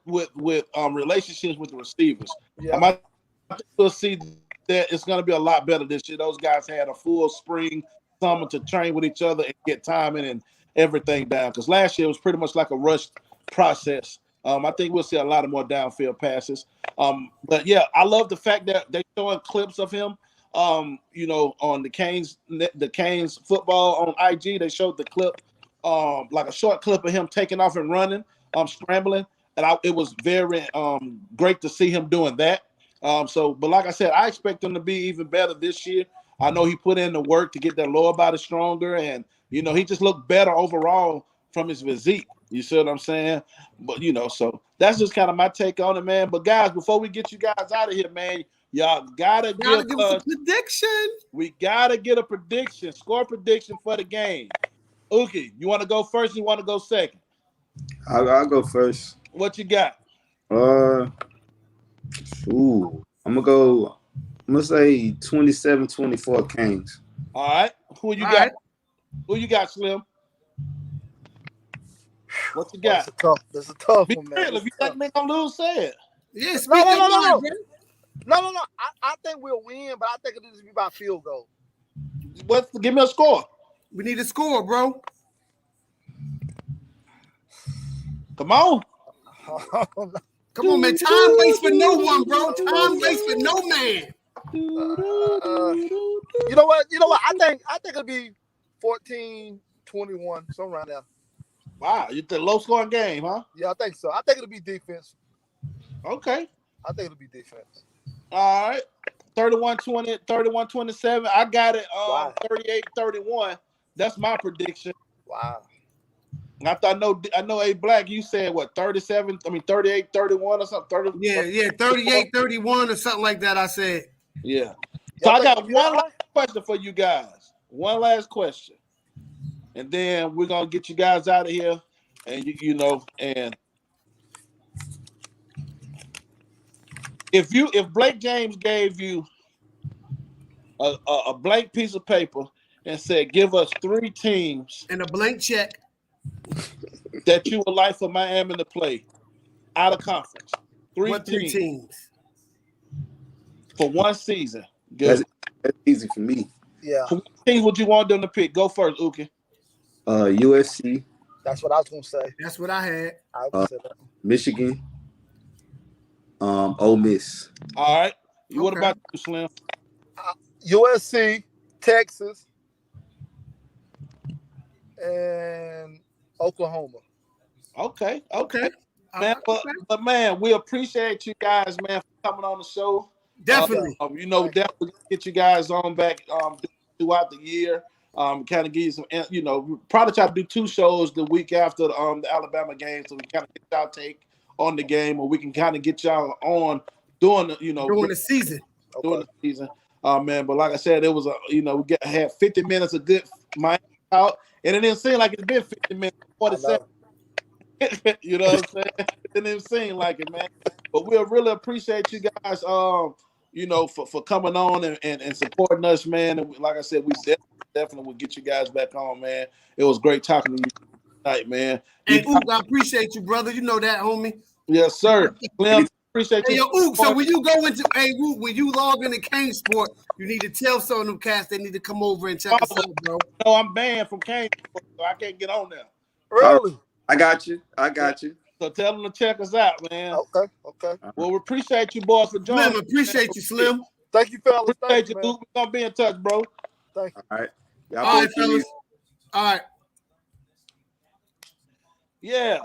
relationships with the receivers. Yeah. I will see that it's going to be a lot better this year. Those guys had a full spring summer to train with each other and get timing and everything down. Because last year it was pretty much like a rushed process. I think we'll see a lot of more downfield passes. But yeah, I love the fact that they're showing clips of him. On the Canes football on IG, they showed the clip, like a short clip of him taking off and running, scrambling, and it was very great to see him doing that. But like I said, I expect him to be even better this year. I know he put in the work to get that lower body stronger, and he just looked better overall from his physique. You see what I'm saying? But so that's just kind of my take on it, man. But guys, before we get you guys out of here, man, y'all gotta give us a prediction. We gotta get a prediction, score prediction for the game. Uki, you want to go first? Or you want to go second? I'll go first. What you got? I'm gonna say 27-24 Kings. All right. Who you All got? right. Who you got, Slim? What you Boy, got? This is a tough Be one, man. real. If you think they're gonna lose, say it. Yeah, No, speak your mind, bro. No. I think we'll win, but I think it'll just be by field goal. Give me a score. We need a score, bro. Come on. Come on, man. Time waits for no one, bro. Time waits for no man. You know what? I think it'll be 14-21, somewhere around there. Wow, you the low scoring game, huh? Yeah, I think so. I think it'll be defense. Okay. I think it'll be defense. All right. 31-20, 31-27. I got it. Wow. 38-31. That's my prediction. Wow. I know A Black, you said what, 38-31 or something? 30, Yeah, 38-31 or something like that, I said. Yeah. So I got one last question for you guys. One last question. And then we're gonna get you guys out of here. And and if Blake James gave you a blank piece of paper and said, give us 3 teams And a blank check. that you would like for Miami to play out of conference. 3 teams for one season. Good. That's easy for me. Yeah. So what teams would you want them to pick? Go first, Uki. USC. That's what I was gonna say. That's what I had. I was gonna say that. Michigan. Ole Miss. All right. What Okay. about you, Slim? USC, Texas, and Oklahoma. Okay. Man, But man, we appreciate you guys, man, for coming on the show. definitely. Definitely get you guys on back throughout the year. Kind of give you some, probably try to do 2 shows the week after the Alabama game, so we kind of get y'all take on the game, or we can kind of get y'all on during the During the season. During the season. Man, but like I said, it was had 50 minutes of good mind out, and it didn't seem like it's been 50 minutes, 47. You know what I'm saying? It didn't seem like it, man. But we'll really appreciate you guys, for coming on and supporting us, man. And like I said, we definitely will get you guys back on, man. It was great talking to you tonight, man. Hey, Ook, I appreciate you, brother. You know that, homie. Yes, sir. Slim, appreciate Hey, you. yo, Ook, so when you go into, Ook, when you log into King Sport, you need to tell some of them cats they need to come over and check us out, bro. No, I'm banned from King, so I can't get on there. Really? I got you. So tell them to check us out, man. Okay. Well, we appreciate you, boys, for joining. Slim, appreciate you, Slim. Thank you, fellas. Appreciate you, man. dude. We're gonna be in touch, bro. Thank you. All right. All right, fellas. All right. Yeah.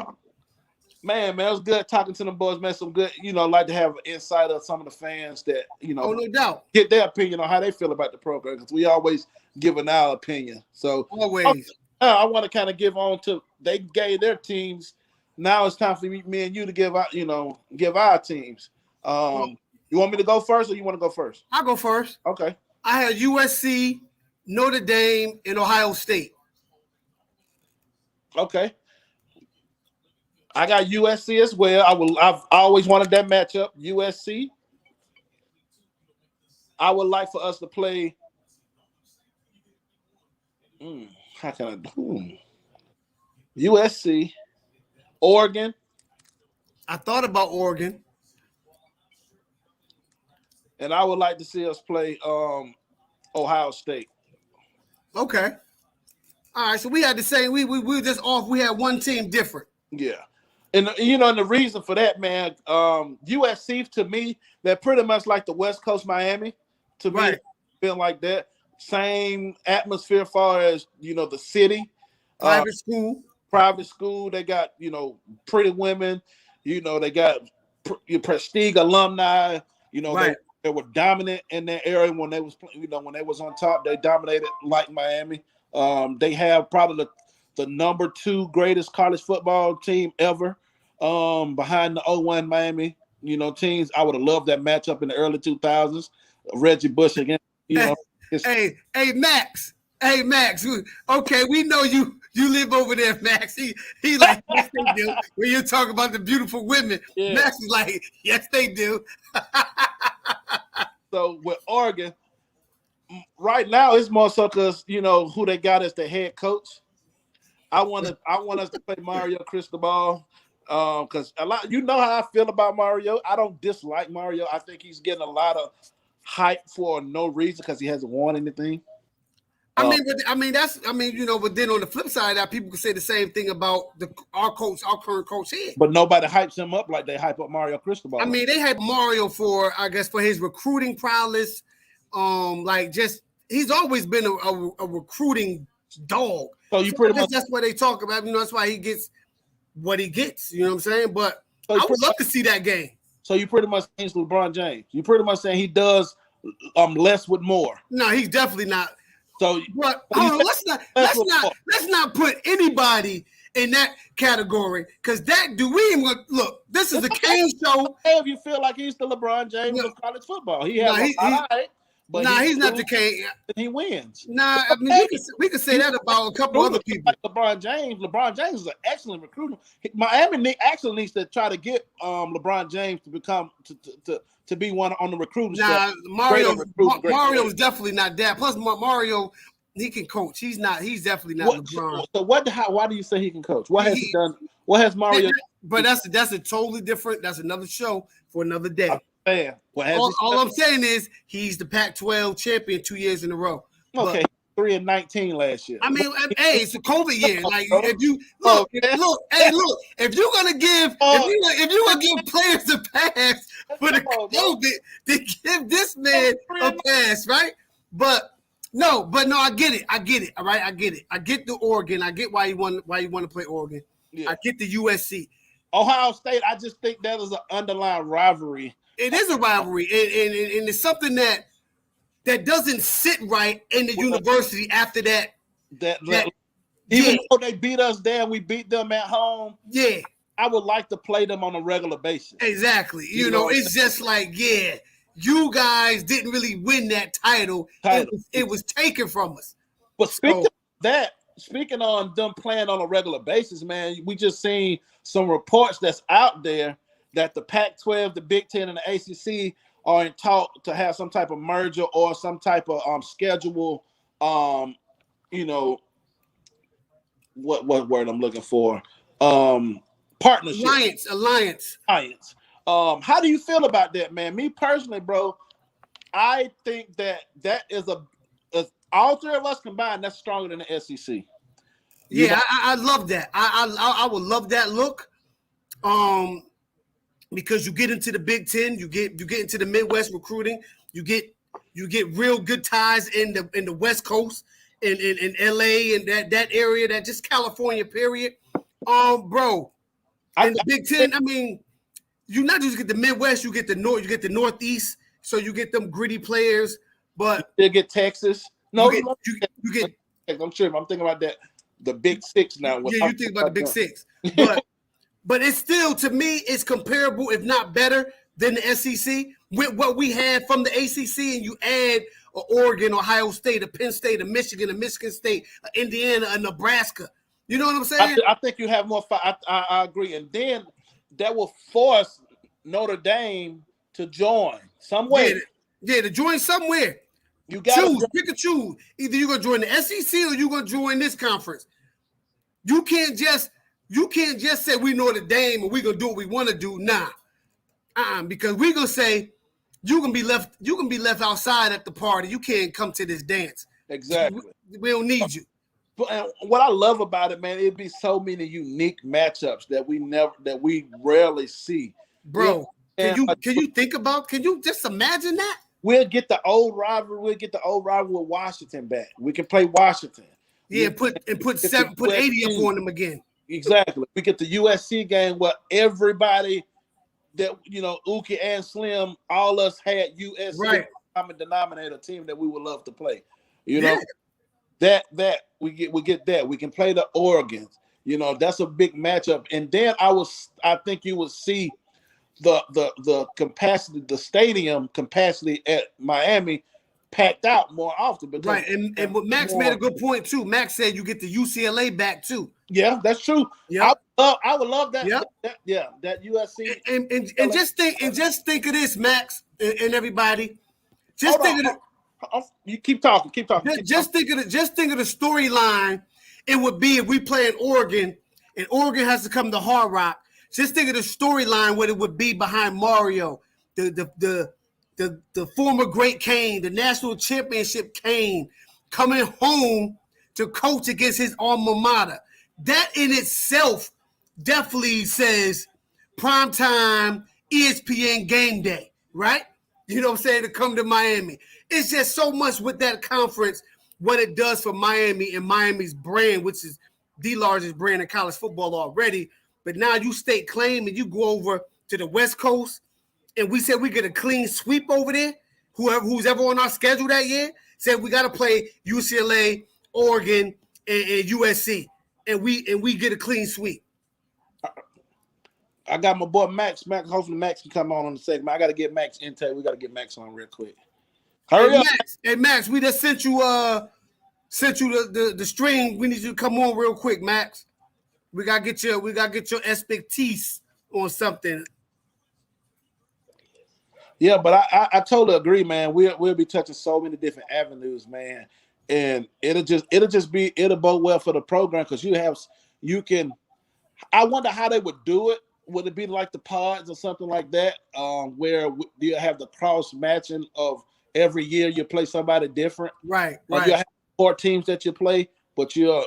Man, it was good talking to them boys, man. Some good, like to have insight of some of the fans that, Oh, no doubt. get their opinion on how they feel about the program, because we always giving our opinion. So Always. I want to kind of give on to, they gave their teams. Now it's time for me and you to give out, give our teams. You want me to go first, or you want to go first? I'll go first. Okay. I had USC, Notre Dame, and Ohio State. Okay. I got USC as well. I've always wanted that matchup. USC. I would like for us to play. How can I do? USC, Oregon. I thought about Oregon. And I would like to see us play Ohio State. Okay. All right. So we had the same. We were just off. We had one team different. Yeah. And and the reason for that, man, USC to me, they're pretty much like the West Coast Miami. To me, feel like that. Same atmosphere as far as the city. Private school. They got, pretty women. They got prestige alumni. They were dominant in that area when they was, when they was on top. They dominated like Miami. They have probably the number 2 greatest college football team ever, behind the 0-1 Miami, teams. I would have loved that matchup in the early 2000s. Reggie Bush against, Hey, Max. Hey, Max. Okay, we know you live over there, Max. He like, yes, they do. When you talk about the beautiful women, Max is like, yes, they do. So with Oregon, right now it's more so because who they got as the head coach. I want us to play Mario Cristobal because a lot. You know how I feel about Mario. I don't dislike Mario. I think he's getting a lot of hype for no reason because he hasn't won anything. But then on the flip side, that people can say the same thing about our current coach here. But nobody hypes him up like they hype up Mario Cristobal. I mean, they hype Mario for his recruiting prowess. He's always been a recruiting dog. So that's what they talk about. That's why he gets what he gets. You know what I'm saying? But I would love to see that game. So you pretty much saying LeBron James. You pretty much saying he does less with more. No, he's definitely not. So, but let's not put anybody in that category because look. This is a Kane show. If you feel like he's the LeBron James of college football, he's not the Kane. He wins. I mean, we can say that about a couple other people. Like LeBron James is an excellent recruiter. Miami actually needs to try to get LeBron James to become to be one on the recruiting staff. Mario is definitely not that. Plus, Mario, he can coach. He's definitely not LeBron. So why do you say he can coach? What has he done? What has Mario? But that's a totally different. That's another show for another day. All I'm saying is he's the Pac-12 champion 2 years in a row. Okay, 3-19 last year. I mean, hey, it's a COVID year. Like if you look, if you're gonna give players a pass for the COVID, to give this man a pass, right? But no, I get it. All right, I get it. I get the Oregon. I get why you want to play Oregon. Yeah. I get the USC. Ohio State. I just think that is an underlying rivalry. It is a rivalry, and it's something that doesn't sit right in the university after that. Even though they beat us there, we beat them at home. Yeah, I would like to play them on a regular basis. Exactly. It's just like, you guys didn't really win that title. It was taken from us. But speaking on them playing on a regular basis, man, we just seen some reports that's out there that the Pac-12, the Big Ten, and the ACC are in talk to have some type of merger or some type of schedule. What word I'm looking for? Partnership. Alliance. How do you feel about that, man? Me personally, bro, I think that is all three of us combined. That's stronger than the SEC. I love that. I would love that look. Because you get into the Big Ten, you get into the Midwest recruiting, you get real good ties in the West Coast, in LA and that area, that just California period. Bro, in the Big Ten, I mean, you not just get the Midwest, you get the North, you get the Northeast, so you get them gritty players, but you get Texas. No, you get I'm sure. I'm thinking about that. The Big Six now. Yeah, you think about the Big Six, but it's still, to me, it's comparable, if not better, than the SEC with what we had from the ACC, and you add Oregon, Ohio State, a Penn State, a Michigan State, Indiana, a Nebraska. You know what I'm saying? I think you have more. I agree, and then that will force Notre Dame to join some way. Yeah, to join somewhere. You got to pick and choose. Either you're gonna join the SEC or you're gonna join this conference. You can't just say we Notre Dame and we're gonna do what we want to do. Nah. Because we're gonna say you can be left outside at the party. You can't come to this dance. Exactly. We don't need you. But what I love about it, man, it'd be so many unique matchups that we rarely see. Bro, can you just imagine that? We'll get the old rivalry. We'll get the old rivalry with Washington back. We can play Washington. Yeah, put 80 up on them again. Exactly. We get the USC game where everybody that Uki and Slim, all us had USC common denominator team that we would love to play. That we get that. We can play the Oregons. That's a big matchup. And then I think you would see the capacity, the stadium capacity at Miami packed out more often. Right, and what Max made a good point too. Max said you get the UCLA back too. Yeah, that's true. Yeah, I would love that. Yep. That USC. And just think of this, Max and everybody. Just think of you keep talking. just think of the storyline it would be if we play in Oregon and Oregon has to come to Hard Rock. Just think of the storyline what it would be behind Mario, the former great Kane, the national championship Kane, coming home to coach against his alma mater. That in itself definitely says primetime ESPN game day, right? You know what I'm saying? To come to Miami. It's just so much with that conference, what it does for Miami and Miami's brand, which is the largest brand in college football already. But now you stake claim and you go over to the West Coast, and we said we get a clean sweep over there. Who's ever on our schedule that year said we got to play UCLA, Oregon, and USC, and we get a clean sweep. I got my boy Max. Hopefully Max can come on the segment. I got to get Max intake. We got to get Max on real quick. Hurry up. Max, we just sent you the string. We need you to come on real quick, Max. We gotta get your expertise on something. Yeah, but I totally agree, man. We'll be touching so many different avenues, man, and it'll bode well for the program because you can. I wonder how they would do it. Would it be like the pods or something like that, where you have the cross matching of every year you play somebody different, right? Or you have 4 teams that you play, but you're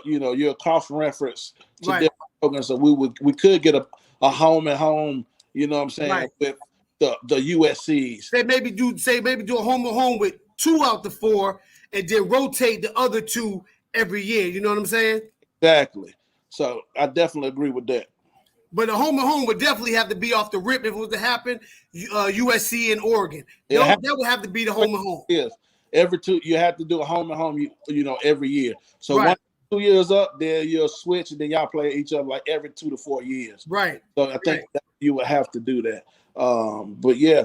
cross reference to different programs. So we could get a home and home. You know what I'm saying with the USCs. They maybe do a home and home with 2 out the 4, and then rotate the other 2 every year. You know what I'm saying? Exactly. So I definitely agree with that. But a home and home would definitely have to be off the rip if it was to happen. USC and Oregon. That would have to be the home and home. Yes. Every 2, you have to do a home and home. Every year. So 1 2 years up, then you'll switch, and then y'all play each other like every 2 to 4 years. Right. So I think that you would have to do that. But yeah.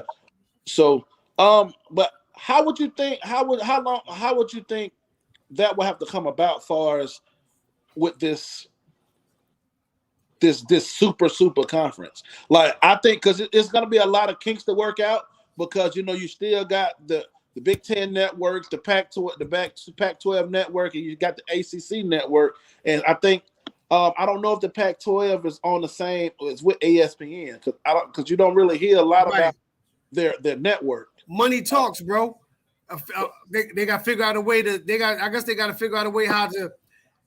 So but how would you think? How would you think that would have to come about, far as with this super conference? Like, I think because it's going to be a lot of kinks to work out, because you still got the Big Ten networks, the Pac-12 network, and you got the ACC network. And I think I don't know if the Pac-12 is on the same as with ESPN, because you don't really hear a lot about their network. Money talks, bro. They got to figure out a way to. I guess they got to figure out a way how to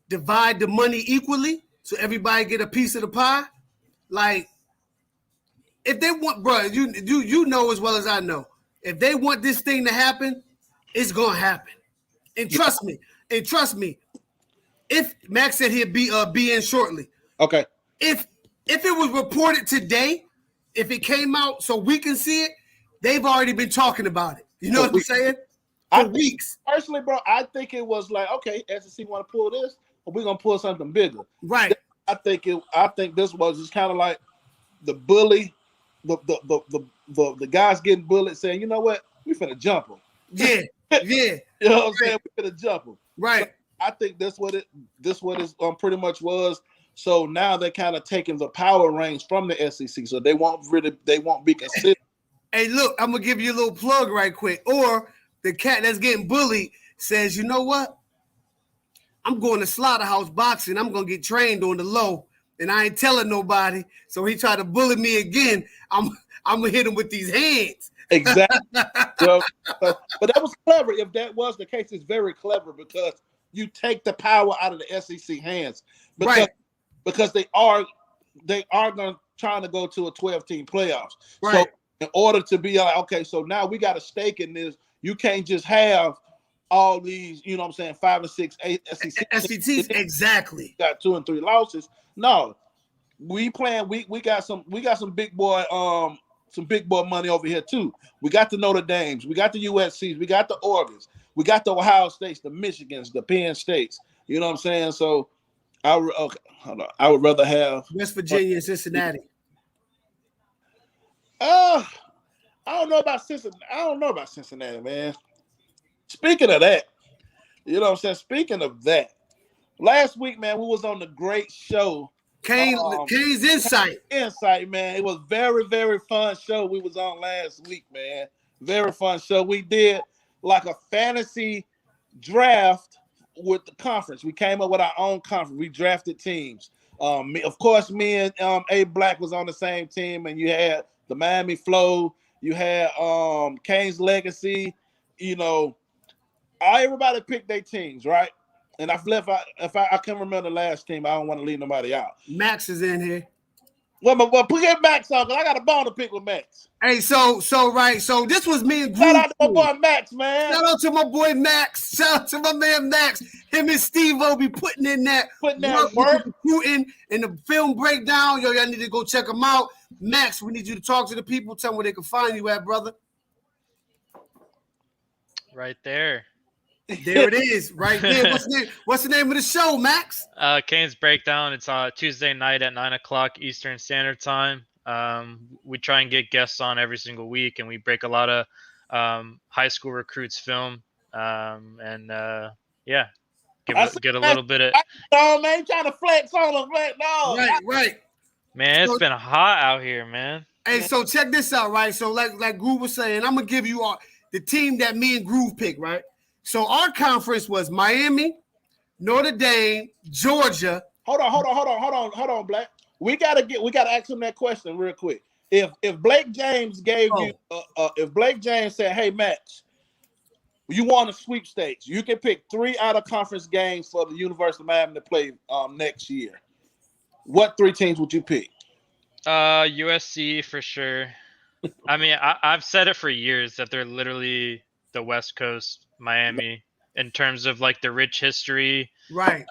divide the money equally, so everybody get a piece of the pie. Like, if they want, bro, you know as well as I know, if they want this thing to happen, it's gonna happen. And trust me. If Max said he'd be in shortly. Okay. If it was reported today, if it came out so we can see it, they've already been talking about it. You know what I'm saying? For weeks. Personally, bro, I think it was like, okay, SEC want to pull this, but we're gonna pull something bigger. Right. I think this was just kind of like the bully, the guys getting bullied, saying, you know what, we finna jump them. Yeah. You know what I'm saying? We finna jump them. Right. So I think that's what it pretty much was. So now they're kind of taking the power reins from the SEC, so they won't be considered. Hey, look, I'm gonna give you a little plug right quick. Or the cat that's getting bullied says, you know what? I'm going to slaughterhouse boxing. I'm going to get trained on the low, and I ain't telling nobody. So he tried to bully me again. I'm going to hit him with these hands. Exactly. But that was clever. If that was the case, it's very clever, because you take the power out of the SEC hands. Because they are going to trying to go to a 12-team playoffs. Right. So in order to be like, okay, so now we got a stake in this. You can't just have all these, 5 and 6, 8 SECs. Exactly. Got 2 and 3 losses. No, we playing. We got some big boy money over here too. We got the Notre Dames. We got the USCs. We got the Oregons. We got the Ohio States, the Michigans, the Penn States. You know what I'm saying? So I would rather have West Virginia and Cincinnati. I don't know about Cincinnati, man. Speaking of that, you know what I'm saying? Speaking of that, last week, man, we was on the great show. Kane's Insight. Insight, man. It was very, very fun show we was on last week, man. Very fun show. We did like a fantasy draft with the conference. We came up with our own conference. We drafted teams. Of course, me and A Black was on the same team, and you had the Miami Flow, you had Kane's Legacy. You know, everybody picked their teams, right? And I can't remember the last team. I don't want to leave nobody out. Max is in here. Well, put that Max on, because I got a bone to pick with Max. Hey, so this was me and Groove. Shout out to my boy Max, man. Shout out to my boy Max. Shout out to my man Max. Him and Steve will be putting that work. Recruiting and the film breakdown. Yo, y'all need to go check them out. Max, we need you to talk to the people. Tell them where they can find you at, brother. Right there. There it is, right there. What's the name of the show, Max? Kane's Breakdown. It's on Tuesday night at 9:00 Eastern Standard Time. We try and get guests on every single week, and we break a lot of high school recruits film. Get a little bit of. Oh man, trying to flex on them, no. Right. Man, it's been hot out here, man. Hey, so check this out, right? So like Groove was saying, I'm gonna give you all the team that me and Groove picked, right? So our conference was Miami, Notre Dame, Georgia. Hold on, Black. We gotta ask him that question real quick. If Blake James if Blake James said, "Hey, Max, you want a sweepstakes? You can pick 3 out of conference games for the University of Miami to play next year. What 3 teams would you pick?" USC for sure. I mean, I've said it for years that they're literally the West Coast Miami in terms of like the rich history. Right.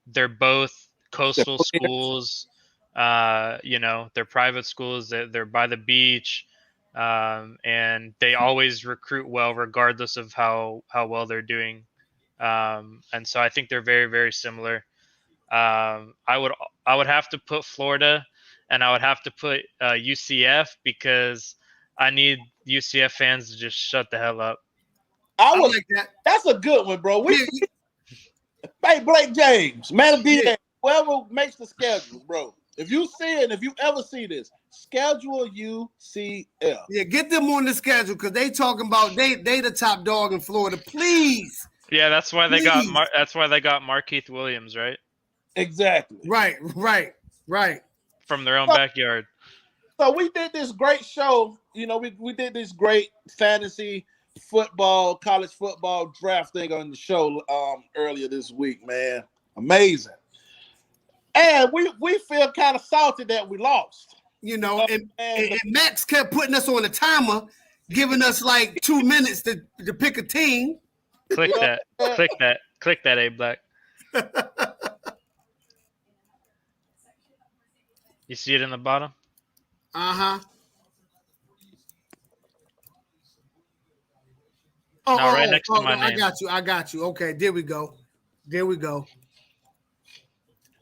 They're both coastal schools. They're private schools. They're by the beach, and they always recruit well, regardless of how well they're doing. And so I think they're very, very similar. I would have to put Florida, and I would have to put UCF, because I need UCF fans to just shut the hell up. I like that. That's a good one, bro. Hey, Blake James, man of D.King, whoever makes the schedule, bro. If you see it, if you ever see this, schedule UCF. Yeah, get them on the schedule, because they talking about they the top dog in Florida. Please. Yeah, that's why they got Markeith Williams, right? Exactly. Right. From their own backyard. So we did this great show. You know, we did this great fantasy football, college football draft thing on the show earlier this week, man. Amazing. And we feel kind of salty that we lost. You know, and Max kept putting us on a timer, giving us like 2 minutes to pick a team. Click that, A Black. You see it in the bottom? Uh-huh. Right next to my name. I got you. Okay, there we go.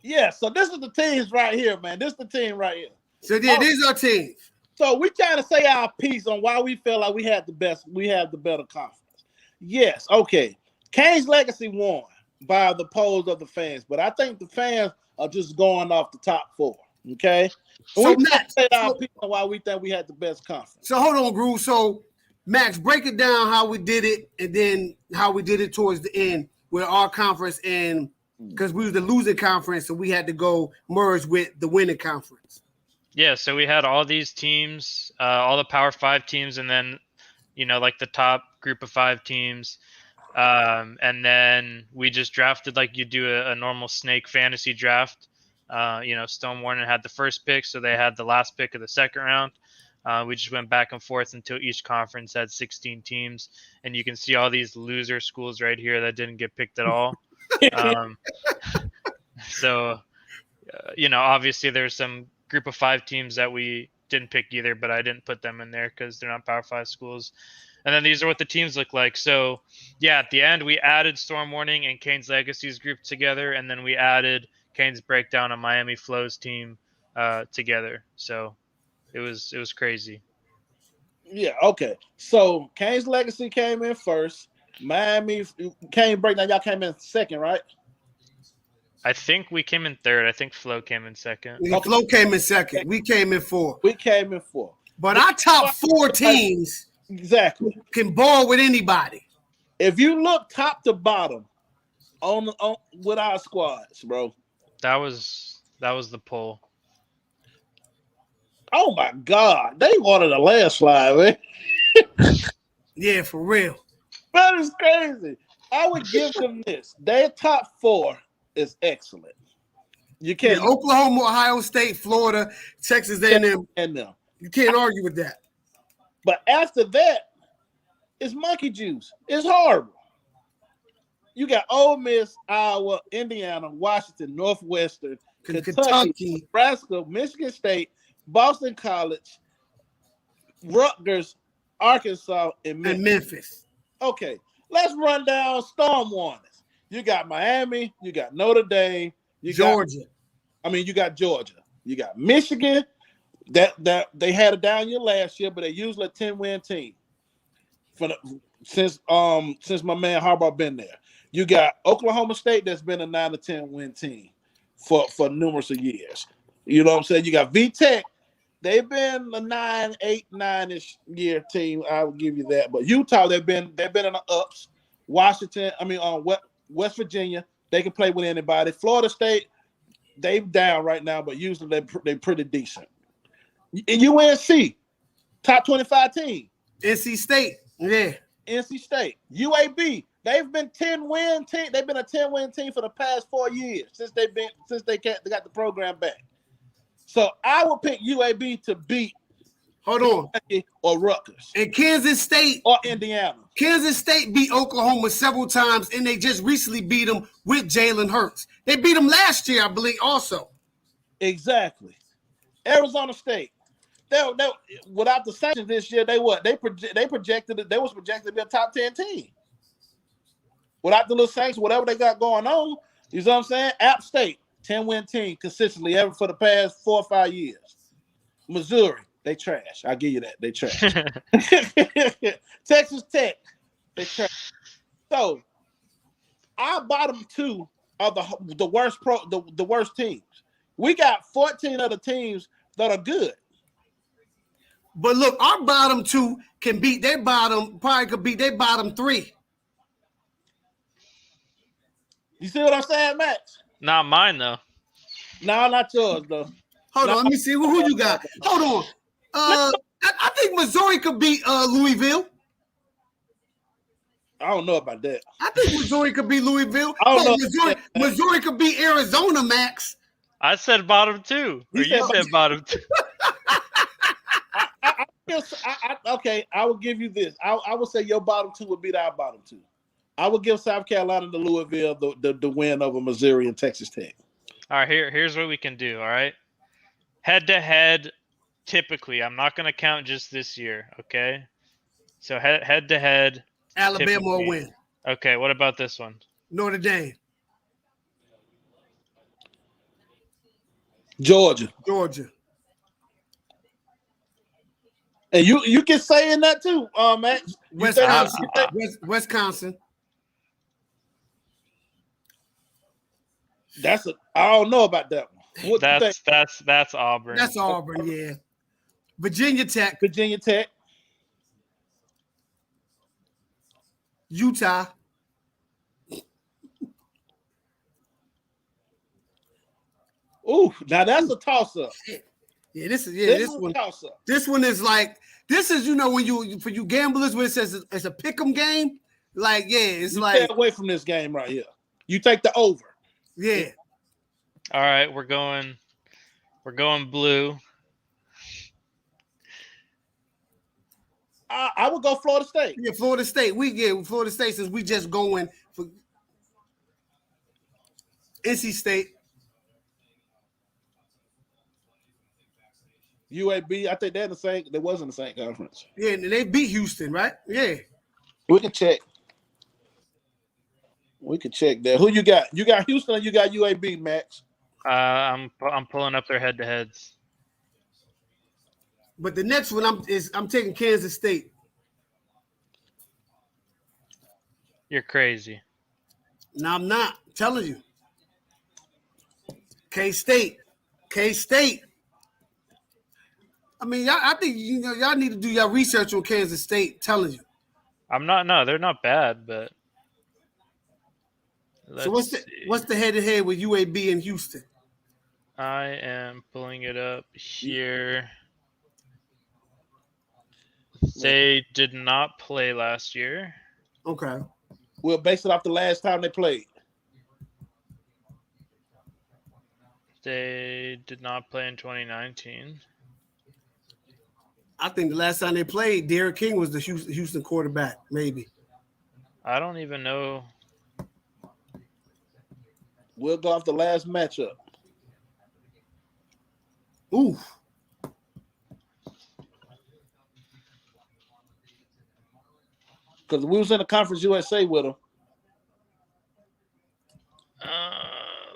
Yeah, so this is the teams right here, man. This is the team right here. So yeah, these are teams. So we trying to say our piece on why we feel like we have the better conference. Yes, okay. Kane's Legacy won by the polls of the fans, but I think the fans are just going off the top 4. Okay. So we Max, say our piece on why we think we had the best conference. So hold on, Groove. So Max, break it down how we did it, and then how we did it towards the end with our conference, and because we was the losing conference, so we had to go merge with the winning conference. Yeah, so we had all these teams, all the Power 5 teams, and then, like the top group of 5 teams. And then we just drafted like you do a normal snake fantasy draft. StormWarning had the first pick, so they had the last pick of the second round. We just went back and forth until each conference had 16 teams. And you can see all these loser schools right here that didn't get picked at all. Obviously there's some group of 5 teams that we didn't pick either, but I didn't put them in there because they're not Power 5 schools. And then these are what the teams look like. So yeah, at the end we added StormWarning and Kane's Legacy's group together, and then we added Kane's Breakdown and Miami Flow's team together. So it was crazy. Yeah, okay. So Kane's Legacy came in first. Miami Kane Breakdown, y'all came in second, right? I think we came in third. I think Flo came in second. Flo came in second. We came in 4. But our top 4 teams exactly can ball with anybody. If you look top to bottom on with our squads, bro. That was the poll. Oh my God, they wanted a landslide, man. Yeah, for real. That is crazy. I would give them this. Their top 4 is excellent. You Yeah, can't Oklahoma, Ohio State, Florida, Texas A&M. and them. You can't argue with that. But after that, it's monkey juice. It's horrible. You got Ole Miss, Iowa, Indiana, Washington, Northwestern, Kentucky, Nebraska, Michigan State, Boston College, Rutgers, Arkansas, and Memphis. Okay, let's run down storm warnings. You got Miami, you got Notre Dame, you got Georgia, you got Michigan. That they had a down year last year, but they usually a 10-win team. Since my man Harbaugh been there. You got Oklahoma State that's been a 9 to 10-win team for numerous of years. You know what I'm saying? You got VTech. They've been a 9, 8, 9-ish year team. I will give you that. But Utah, they've been in the ups. Washington, West Virginia, they can play with anybody. Florida State, they're down right now, but usually they're pretty decent. UNC, top 25 team. NC State, yeah. NC State, UAB, they've been 10-win team. They've been a 10-win team for the past 4 years since they got the program back. So I will pick UAB to beat. Hold on. Or Rutgers. And Kansas State or Indiana. Kansas State beat Oklahoma several times, and they just recently beat them with Jalen Hurts. They beat them last year, I believe, also. Exactly. Arizona State. They without the sanctions this year, they projected it. They was projected to be a top 10 team. Without the little sanctions, whatever they got going on, you know what I'm saying? App State, 10-win team consistently ever for the past 4 or 5 years. Missouri, they trash. I'll give you that. They trash. Texas Tech, they trash. So our bottom 2 are the worst teams. We got 14 other teams that are good. But look, our bottom 2 can beat their bottom, probably could beat their bottom 3. You see what I'm saying, Max? Not mine, though. No, not yours, though. Hold on, let me see who you got. Hold on. I think Missouri could beat Louisville. I don't know about that. I think Missouri could beat Louisville. I don't know. Missouri could beat Arizona, Max. I said bottom 2. Or you said bottom 2. Okay, I will give you this. I would say your bottom 2 would beat our bottom 2. I would give South Carolina to Louisville the win over Missouri and Texas Tech. All right, here's what we can do, all right? Head-to-head, typically. I'm not going to count just this year, okay? So head-to-head. Alabama will win. Okay, what about this one? Notre Dame. Georgia. And you can say in that too, Max. Wisconsin. I don't know about that one. That's Auburn. That's Auburn, yeah. Virginia Tech. Utah. Ooh, now that's a toss-up. Yeah, this one. Toss-up. This one is like when for you gamblers when it says it's a pick'em game. Like it's you like stay away from this game right here. You take the over. Yeah. All right, we're going blue. I would go Florida State. Yeah, Florida State. Florida State since we just going for NC State. UAB, I think they're the same. They wasn't the same conference. Yeah, and they beat Houston, right? Yeah. We can check. That. Who you got? You got Houston or you got UAB, Max? I'm pulling up their head-to-heads. But the next one I'm taking Kansas State. You're crazy. No, I'm not. I'm telling you. K-State. I mean, I think y'all need to do your research on Kansas State. I'm telling you. No, they're not bad, but So let's see. what's the head-to-head with UAB and Houston? I am pulling it up here. They did not play last year. Okay. We'll base it off the last time they played. They did not play in 2019. I think the last time they played, D.King was the Houston quarterback, maybe. I don't even know. We'll go off the last matchup. Ooh. Because we was in the Conference USA with them.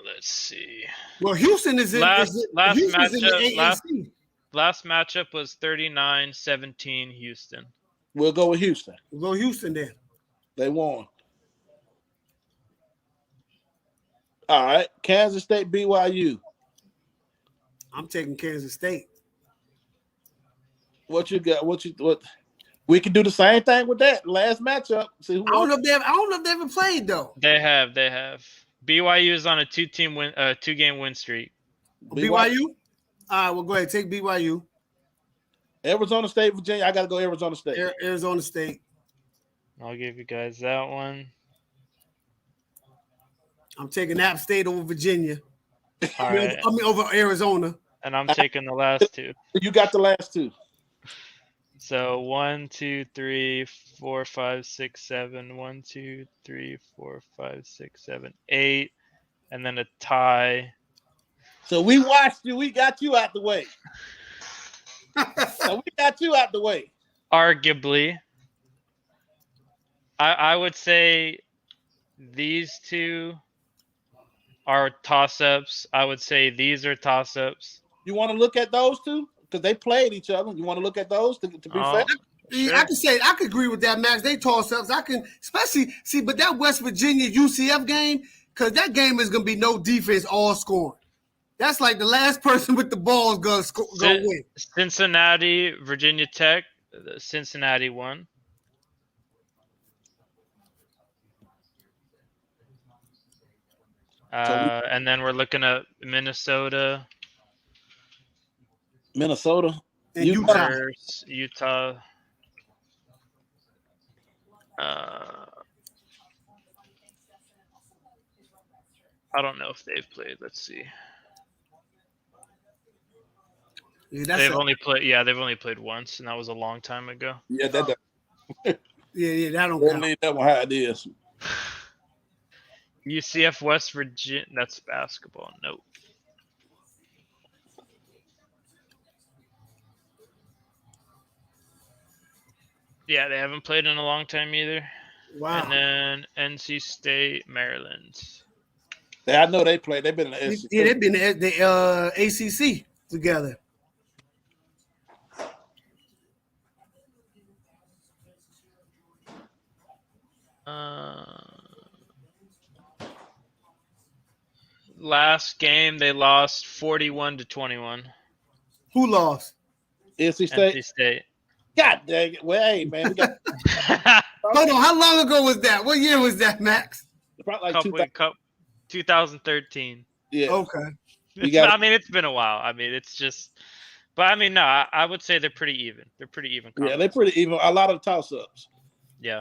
Let's see. Well, Houston is in Last Houston's in the matchup. AAC. Last matchup was 39-17 Houston. We'll go with Houston. We'll go Houston then. They won. All right. Kansas State, BYU. I'm taking Kansas State. What you got? What? We can do the same thing with that last matchup. See who I don't know if they ever played though. They have. BYU is on a two-game win streak. BYU? All right, well, go ahead. Take BYU. Arizona State, Virginia. I got to go Arizona State. Arizona State. I'll give you guys that one. I'm taking App State over Virginia. All right. I mean, over Arizona. And I'm taking the last two. You got the last two. So 1, 2, 3, 4, 5, 6, 7. 1, 2, 3, 4, 5, 6, 7, 8. And then a tie. So we watched you. We got you out the way. Arguably. I would say these two are toss-ups. I would say these are toss-ups. You want to look at those two? Because they played each other. You want to look at those to be fair? Sure. I could agree with that, Max. They toss-ups. I can especially see, but that West Virginia UCF game, because that game is going to be no defense, all scoring. That's like the last person with the ball is going to win. Cincinnati, Virginia Tech. Cincinnati won. And then we're looking at Minnesota. And Utah. I don't know if they've played. Let's see. Yeah, they've only played once, and that was a long time ago. Yeah, that that don't count. That one how it is. UCF West Virginia. That's basketball. Nope. Yeah, they haven't played in a long time either. Wow. And then NC State, Maryland. Yeah, I know they played. They've been in the SEC. Yeah, they've been in the ACC together. Last game they lost 41-21. Who lost? NC State. NC State. God dang it! Well, hey man, we got. Hold on, how long ago was that? What year was that, Max? Probably like 2013. Yeah. Okay. I mean, it's been a while. I mean, it's just. But I mean, no, I would say they're pretty even. They're pretty even. Yeah, they're pretty even. A lot of toss-ups. Yeah.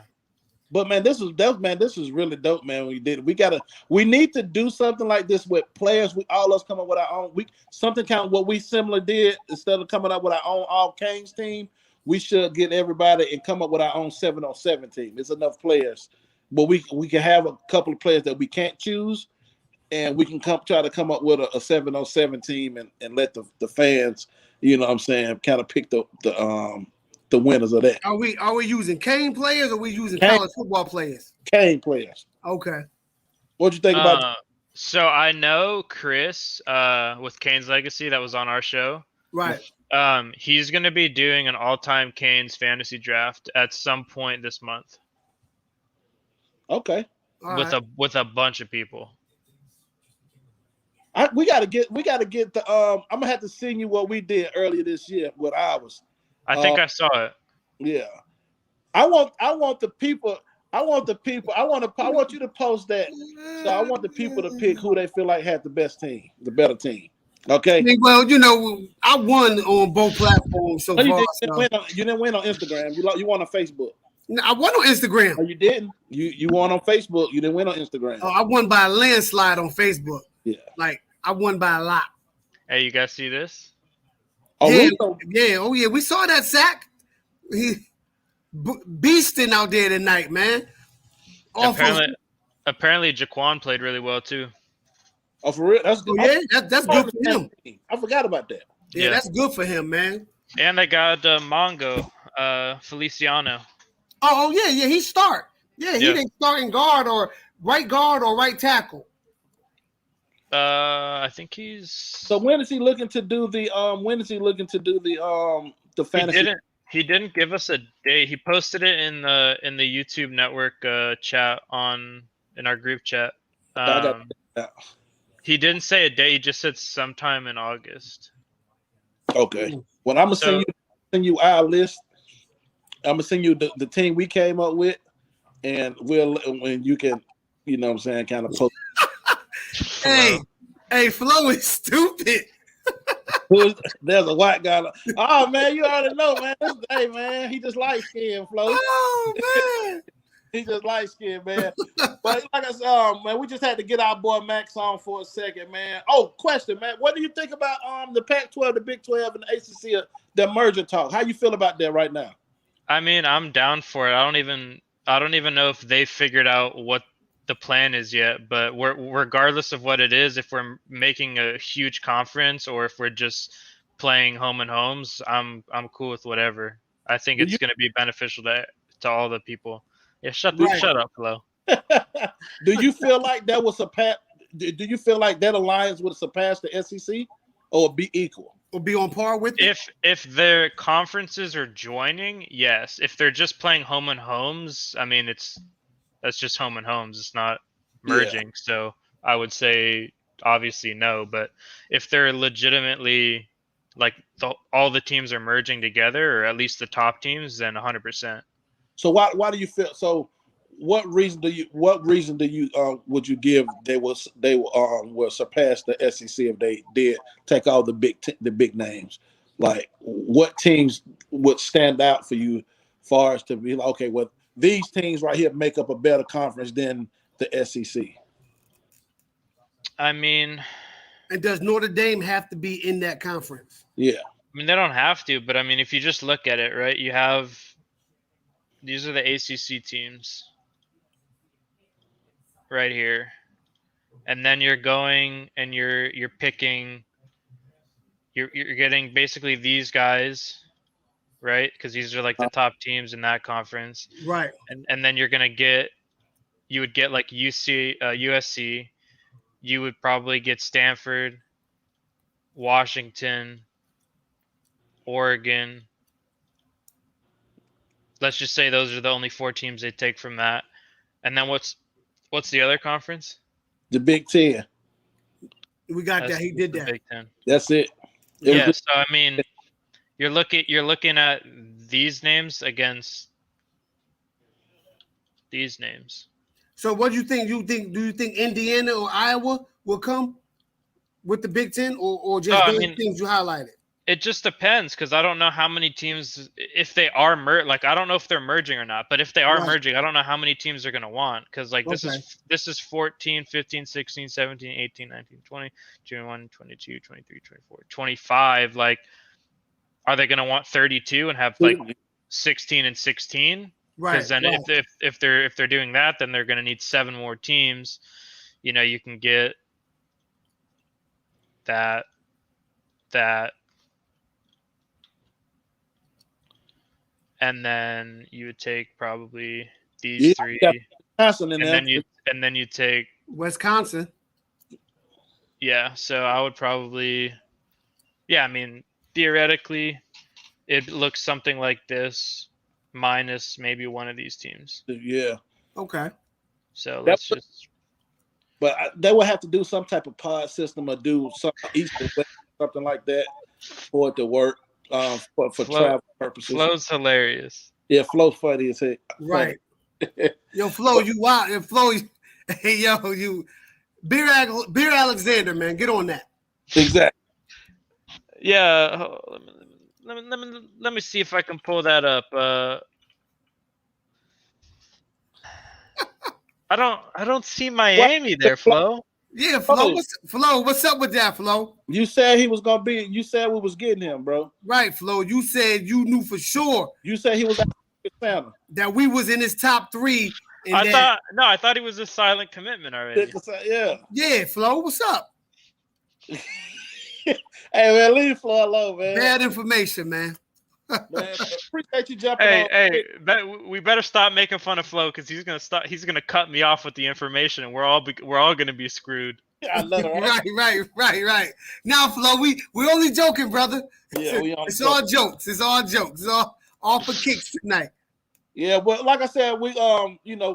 But man, this is really dope, man. We did it. We need to do something like this with players. We all us come up with our own. Something kind of what we similar did instead of coming up with our own all Kings team. We should get everybody and come up with our own 7-on-7 team. It's enough players, but we can have a couple of players that we can't choose, and we can try to come up with a 7-on-7 team and let the fans, you know what I'm saying, kind of pick the winners of that. Are we using Kane players or are we using college football players? Kane players. Okay. What'd you think about that? So I know Chris with Kane's Legacy that was on our show. Right. He's going to be doing an all-time Canes fantasy draft at some point this month. Okay. With a bunch of people. We gotta get the I'm gonna have to send you what we did earlier this year with ours. I think I saw it. Yeah. I want the people. I want you to post that. So I want the people to pick who they feel like had the best team, the better team. Okay. Well, I won on both platforms so No, you far. you didn't win on Instagram. You won on Facebook. No, I won on Instagram. No, you didn't. You won on Facebook. You didn't win on Instagram. Oh, I won by a landslide on Facebook. Yeah. Like I won by a lot. Hey, you guys see this? Oh, yeah, really? Oh yeah, we saw that sack. He beasting out there tonight, man. Apparently, Jaquan played really well too. Oh, for real? That's good. Yeah, that's good for him. I forgot about that. Yeah, that's good for him, man. And they got Mongo, Feliciano. Oh yeah, he start. Yeah, he didn't starting guard or right tackle. I think he's. So when is he looking to do the the fantasy? He didn't give us a date. He posted it in the YouTube network chat in our group chat. He didn't say a date. He just said sometime in August. Okay. Well, I'm gonna send you our list. I'm gonna send you the team we came up with, and when you can, what I'm saying, kind of post. Hey, Flo is stupid. There's a white guy. Oh man, you already know, man. Hey man, he just light skinned, Flo. Oh man. He just light skinned, man. But like I said, man, we just had to get our boy Max on for a second, man. Oh, question, man. What do you think about the Pac-12, the Big 12, and the ACC, the merger talk? How you feel about that right now? I mean, I'm down for it. I don't even know if they figured out what the plan is yet, but regardless of what it is, if we're making a huge conference or if we're just playing home and homes, I'm cool with whatever. I think it's going to be beneficial to all the people. Yeah, shut up, Flo. Do you feel like that will surpass? Do you feel like that alliance would surpass the SEC, or be equal, or be on par with it? If their conferences are joining, yes. If they're just playing home and homes, I mean that's just home and homes. It's not merging. Yeah. So I would say obviously no. But if they're legitimately like all the teams are merging together, or at least the top teams, then 100%. So why do you feel so? What reason do you would you give they will surpass the SEC if they did take all the big names? Like what teams would stand out for you, far as to be like, okay, well these teams right here make up a better conference than the SEC? I mean, and does Notre Dame have to be in that conference? Yeah, I mean they don't have to, but I mean if you just look at it, right, you have. These are the ACC teams right here. And then you're going and you're picking, you're getting basically these guys, right? Because these are like the top teams in that conference. Right. And then you would get like USC, you would probably get Stanford, Washington, Oregon. Let's just say those are the only 4 teams they take from that. And then what's the other conference? The Big 10. We got that. He did that. Big 10. That's it. Yeah. So I mean, you're looking at these names against these names. So what do you think? Do you think Indiana or Iowa will come with the Big 10, or just those teams you highlighted? It just depends because I don't know how many teams, if they are I don't know if they're merging or not, but if they are merging, I don't know how many teams they're going to want because like this is 14, 15, 16, 17, 18, 19, 20, 21, 22, 23, 24, 25. Like, are they going to want 32 and have like 16 and 16? Right. Because then if they're doing that, then they're going to need 7 more teams. You can get that. And then you would take probably these 3, and then you take Wisconsin. Yeah, so I would probably, I mean, theoretically, it looks something like this, minus maybe one of these teams. Yeah. Okay. So let's just. But they would have to do some type of pod system or do something like that for it to work. For travel purposes. Flo's hilarious. Yeah, Flo funny as heck. Right. Yo, Flo, you wild. Yo, Flo, hey, yo, you Beer Alexander, man, get on that. Exactly. Yeah, let me see if I can pull that up. I don't see Miami there, Flo. Yeah, Flo, what's up with that, Flo? You said he was gonna be. You said we was getting him, bro. Right, Flo. You said you knew for sure. You said he was Santa. That we was in his top 3. And I thought he was a silent commitment already. Yeah. Yeah, Flo, what's up? Hey man, leave Flo alone, man. Bad information, man. Man, appreciate you jumping on. Hey, we better stop making fun of Flo because he's gonna cut me off with the information, and we're all gonna be screwed. I love it. Right. Now, Flo, we're only joking, brother. Yeah, it's all jokes. It's all for kicks tonight. Yeah, but like I said, we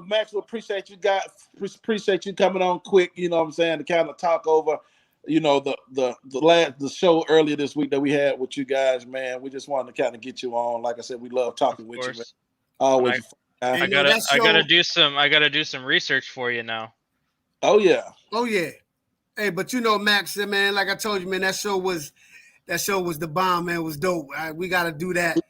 Max, we appreciate you guys. Appreciate you coming on quick. You know what I'm saying, to kind of talk over. The show earlier this week that we had with you guys, man. We just wanted to kind of get you on. Like I said, we love talking with you, man. Always. I gotta do some research for you now. Oh yeah. Hey, but Max, man, like I told you, man, that show was the bomb, man. It was dope. We gotta do that. We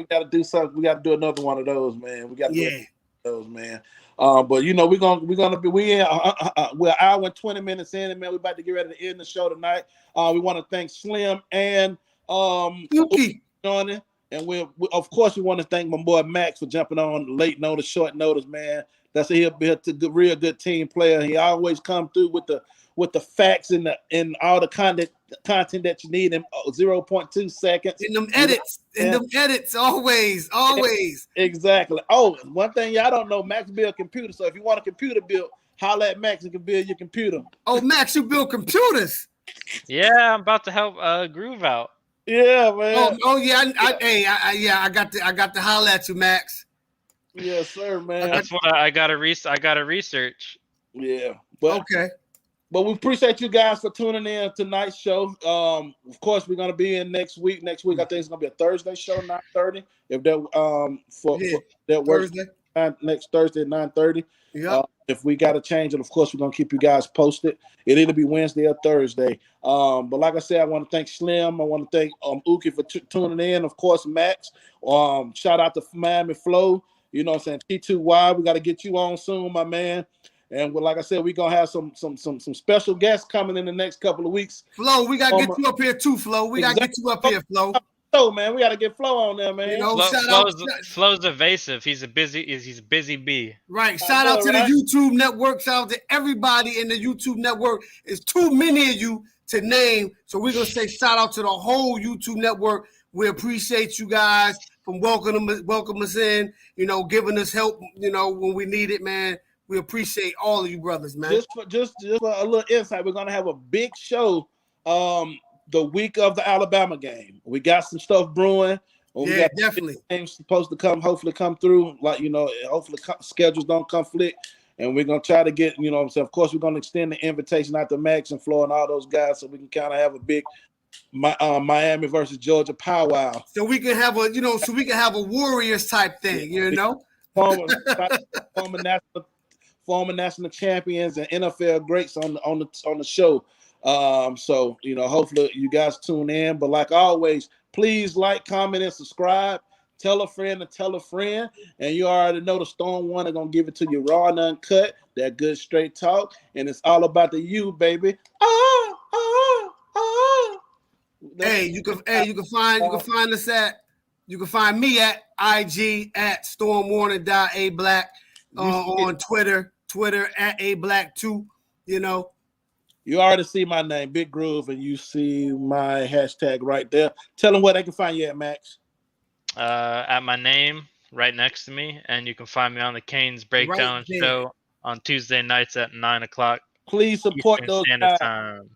gotta do something. We gotta do another one of those, man. We gotta do those, man. But we're gonna be we're an hour and 20 minutes in, and man, we're about to get ready to end the show tonight. We want to thank Slim and Yuki joining, and we of course we want to thank my boy Max for jumping on late notice, short notice, man. He'll be a real good team player. He always come through with the facts and all the content that you need in 0.2 seconds. In them edits, always. Exactly. Oh, one thing y'all don't know, Max build computers. So if you want a computer built, holler at Max and can build your computer. Oh, Max, you build computers? Yeah, I'm about to help Groove out. Yeah, man. Oh yeah. I got to holler at you, Max. Yes, sir, man. That's what I gotta research. Yeah. But okay. But we appreciate you guys for tuning in tonight's show. Of course, we're gonna be in next week. Next week, I think it's gonna be a Thursday show, 9:30. If that for that works, next Thursday at 9:30. Yeah. If we got to change it, of course, we're gonna keep you guys posted. It'll either be Wednesday or Thursday. But like I said, I want to thank Slim. I want to thank Uki for tuning in. Of course, Max. Shout out to Miami Flow. You know what I'm saying? T2Y. We got to get you on soon, my man. And like I said, we're gonna have some special guests coming in the next couple of weeks. Flo, we gotta get you up here too, Flo. We gotta get you up here, Flo. So, man, we gotta get Flo on there, man. Flo's evasive. He's a busy bee. Right. Shout out to the YouTube network. Shout out to everybody in the YouTube network. It's too many of you to name, so we're gonna say shout out to the whole YouTube network. We appreciate you guys from welcoming us in. Giving us help. When we need it, man. We appreciate all of you brothers, man. Just a little insight. We're gonna have a big show the week of the Alabama game. We got some stuff brewing. Yeah, definitely. Games supposed to hopefully come through. Hopefully schedules don't conflict. And we're gonna try to get, of course, we're gonna extend the invitation out to Max and Flo and all those guys, so we can kind of have a big Miami versus Georgia powwow. So we can have a Warriors type thing, Former national champions and NFL greats on the show. So hopefully you guys tune in. But like always, please like, comment, and subscribe. Tell a friend to tell a friend. And you already know the StormWarning gonna give it to you raw and uncut. That good straight talk. And it's all about the you, baby. You can find me at IG at StormWarning.ablack on Twitter at ablack2. You already see my name, Big Groove, and you see my hashtag right there. Tell them where they can find you at, Max. At my name, right next to me, and you can find me on the Canes Breakdown show on Tuesday nights at 9:00. Please support Eastern those Standard guys. Time.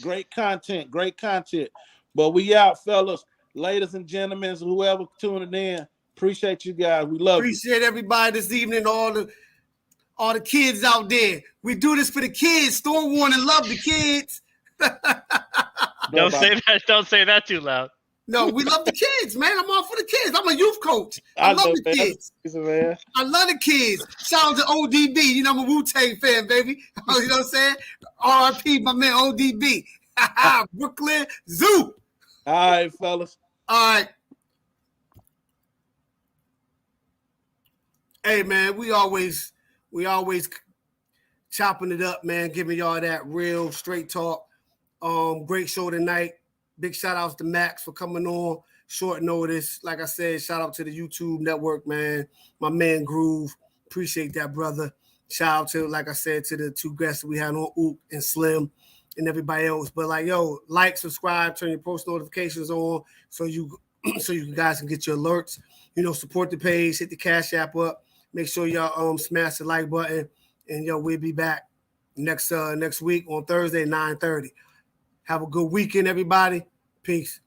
Great content. But we out, fellas, ladies and gentlemen, whoever tuning in. Appreciate you guys. We love you. Appreciate everybody this evening. All the kids out there. We do this for the kids. StormWarning love the kids. Don't say that too loud. No, we love the kids, man. I'm all for the kids. I'm a youth coach. I love know, the man. kids. Man. I love the kids. Shout out to ODB. You know, I'm a Wu-Tang fan, baby. You know what I'm saying? RIP, my man ODB. Brooklyn Zoo. All right, fellas. All right. Hey, man, we always chopping it up, man, giving y'all that real straight talk. Great show tonight. Big shout outs to Max for coming on short notice. Like I said, shout out to the YouTube network, man. My man Groove. Appreciate that, brother. Shout out to, like I said, to the two guests we had on, Ook and Slim and everybody else. But like, yo, like, subscribe, turn your post notifications on so you guys can get your alerts. You know, support the page, hit the Cash App up. Make sure y'all smash the like button. And yo, we'll be back next week on Thursday, 9:30. Have a good weekend, everybody. Peace.